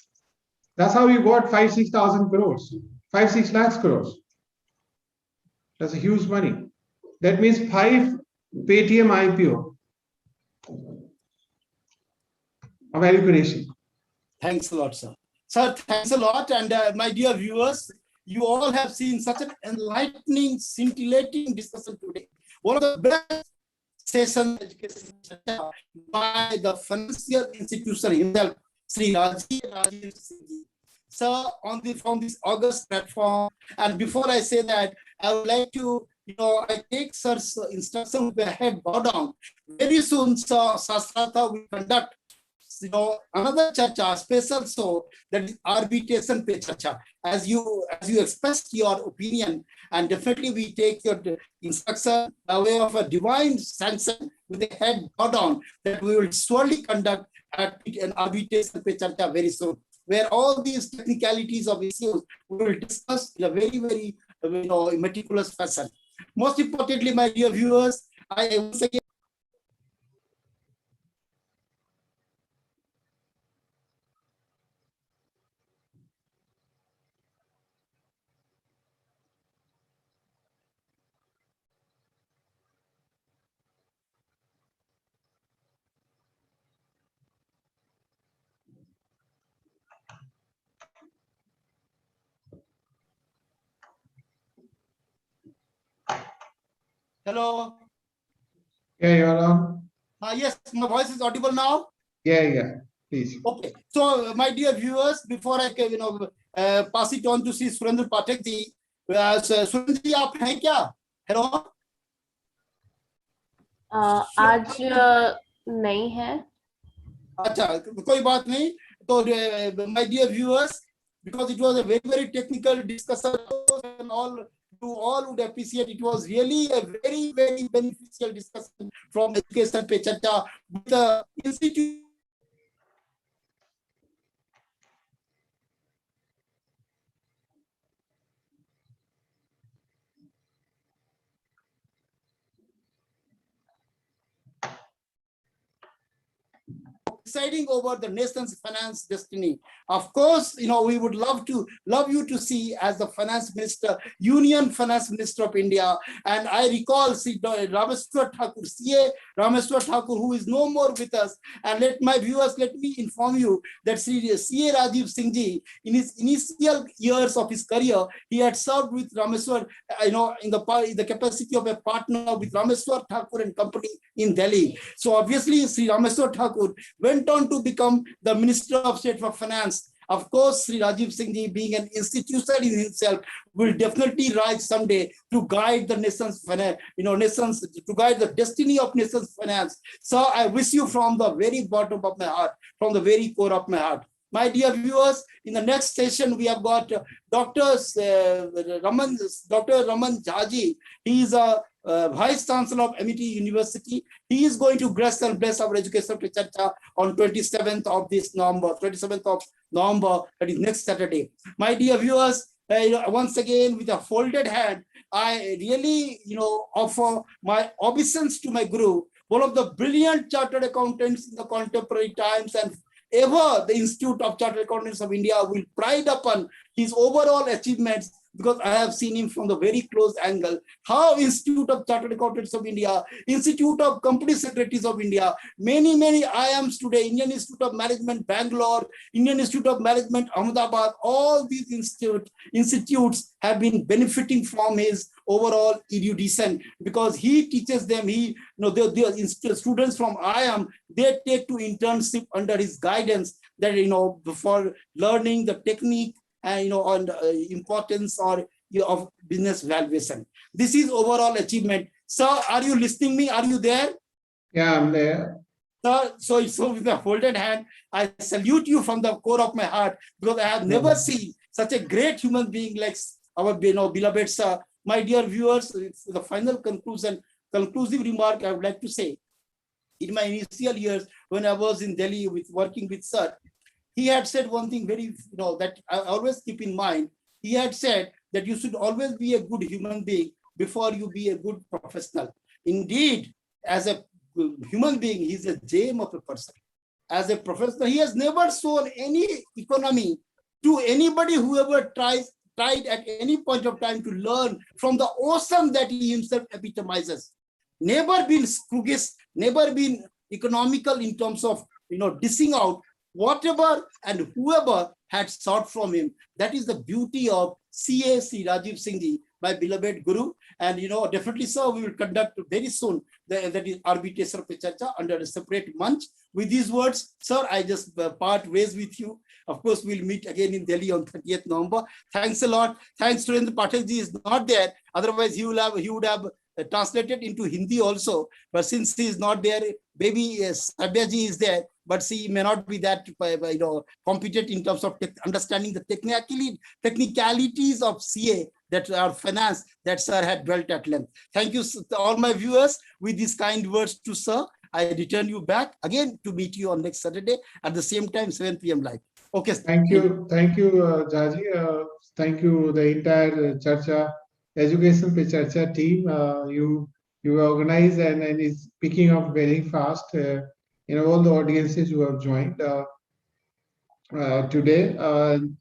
That's how you got 5,000-6,000 crores, 5-6 lakhs crores. That's a huge money. That means 5 Paytm IPO of value creation. Thanks a lot, sir. Sir, thanks a lot. And my dear viewers, you all have seen such an enlightening, scintillating discussion today. One of the best sessions by the financial institution himself, Shri Rajiv Singh. Sir, from this August platform. And before I say that, I would like to, I take sir's instruction with a head bow down. Very soon, sir, Sastrata will conduct another charcha, special show, that is arbitration pe charcha. As you expressed your opinion, and definitely we take your instruction by way of a divine sanction with a head bow down, that we will surely conduct an arbitration pe charcha very soon, where all these technicalities of issues we will discuss in a very, very meticulous fashion. Most importantly, my dear viewers, I once again hello. Yeah, you're on. Yes, my voice is audible now. Yeah, please. Okay, so my dear viewers, before I pass it on to see Surendra Pathak ji, Surendra ji, आप हैं क्या? Hello. आज नहीं है. अच्छा, कोई बात नहीं. तो my dear viewers, because it was a very, very technical discussion, and all you all would appreciate. It was really a very, very beneficial discussion from Education Pe Charcha with the institute. Deciding over the nation's finance destiny. Of course, we would love you to see as the finance minister, Union Finance Minister of India. And I recall Sri Rameswar Thakur, CA Rameswar Thakur, who is no more with us. And let me inform you that CA Rajiv Singh ji, in his initial years of his career, he had served with Rameswar, in the capacity of a partner with Rameswar Thakur and company in Delhi. So obviously, Sri Rameswar Thakur went on to become the Minister of State for Finance. Of course, Sri Rajiv Singh ji, being an institution in himself, will definitely rise someday to guide the nation's finance, to guide the destiny of nation's finance. So I wish you from the very bottom of my heart, from the very core of my heart. My dear viewers, in the next session, we have got Dr. Raman Jhaji. He is a Vice Chancellor of MIT University. He is going to grace and bless our Education Pe Charcha on 27th of November, that is next Saturday. My dear viewers, once again, with a folded hand, I really, offer my obeisance to my guru, one of the brilliant chartered accountants in the contemporary times, and ever the Institute of Chartered Accountants of India will pride upon his overall achievements, because I have seen him from the very close angle, how Institute of Chartered Accountants of India, Institute of Company Secretaries of India, many IIMs today, Indian Institute of Management Bangalore, Indian Institute of Management Ahmedabad, all these institutes have been benefiting from his overall erudition, because he teaches them, the students from IIM, they take to internship under his guidance, that, for learning the technique, and on the importance of business valuation. This is overall achievement. Sir, are you listening me? Are you there? Yeah, I'm there. Sir, so with a folded hand, I salute you from the core of my heart, because I have never seen such a great human being like our beloved sir. My dear viewers, the final conclusive remark I would like to say, in my initial years when I was in Delhi working with sir, he had said one thing very, that I always keep in mind. He had said that you should always be a good human being before you be a good professional. Indeed, as a human being, he's a gem of a person. As a professional, he has never shown any economy to anybody who ever tried at any point of time to learn from the ocean that he himself epitomizes. Never been scrupulous, never been economical in terms of, dishing out whatever and whoever had sought from him. That is the beauty of CA Sri Rajiv Singh ji, my beloved guru. And definitely, sir, we will conduct very soon that is Arbitration Pe Charcha under a separate month. With these words, sir, I just part ways with you. Of course, we'll meet again in Delhi on 30th November. Thanks a lot. Thanks, Surendra. Pathak ji is not there. Otherwise, he would have translated into Hindi also. But since he is not there, maybe Sabya ji is there, but she may not be that competent in terms of understanding the technicalities of CA, that are finance, that sir had dwelt at length. Thank you to all my viewers. With these kind words to sir, I return you back again to meet you on next Saturday at the same time, 7 p.m. live. Okay. Thank you, Jhaji. Thank you, the entire CHARCHA Education Pe Charcha team. You organize and is picking up very fast. All the audiences who have joined today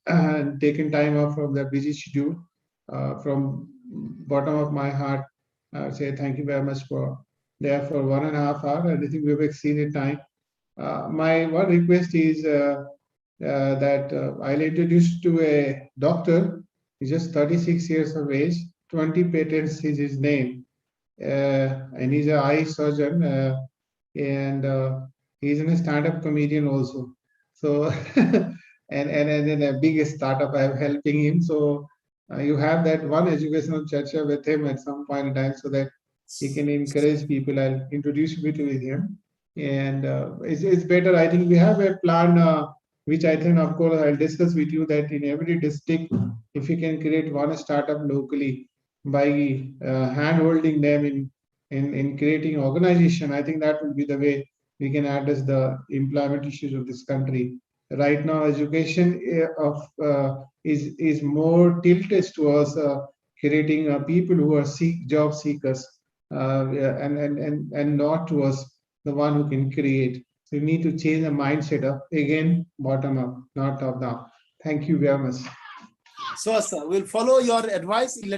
and taken time off from their busy schedule. From bottom of my heart, I would say thank you very much for there for 1.5 hours. I think we've exceeded time. My one request is that I'll introduce to a doctor. He's just 36 years of age, 20 patents is his name, and he's an eye surgeon, and he's a stand-up comedian also. So, and a big startup I'm helping him. So you have that one educational CHARCHA with him at some point in time, so that he can encourage people. I'll introduce you to him, and it's better. I think we have a plan which I think, of course, I'll discuss with you that in every district, if you can create one startup locally by hand-holding them in creating organization, I think that will be the way we can address the employment issues of this country. Right now, education is more tilted towards creating people who are job seekers, and not towards the one who can create. So you need to change the mindset of, again, bottom up, not top down. Thank you very much. So, sir, we'll follow your advice. Let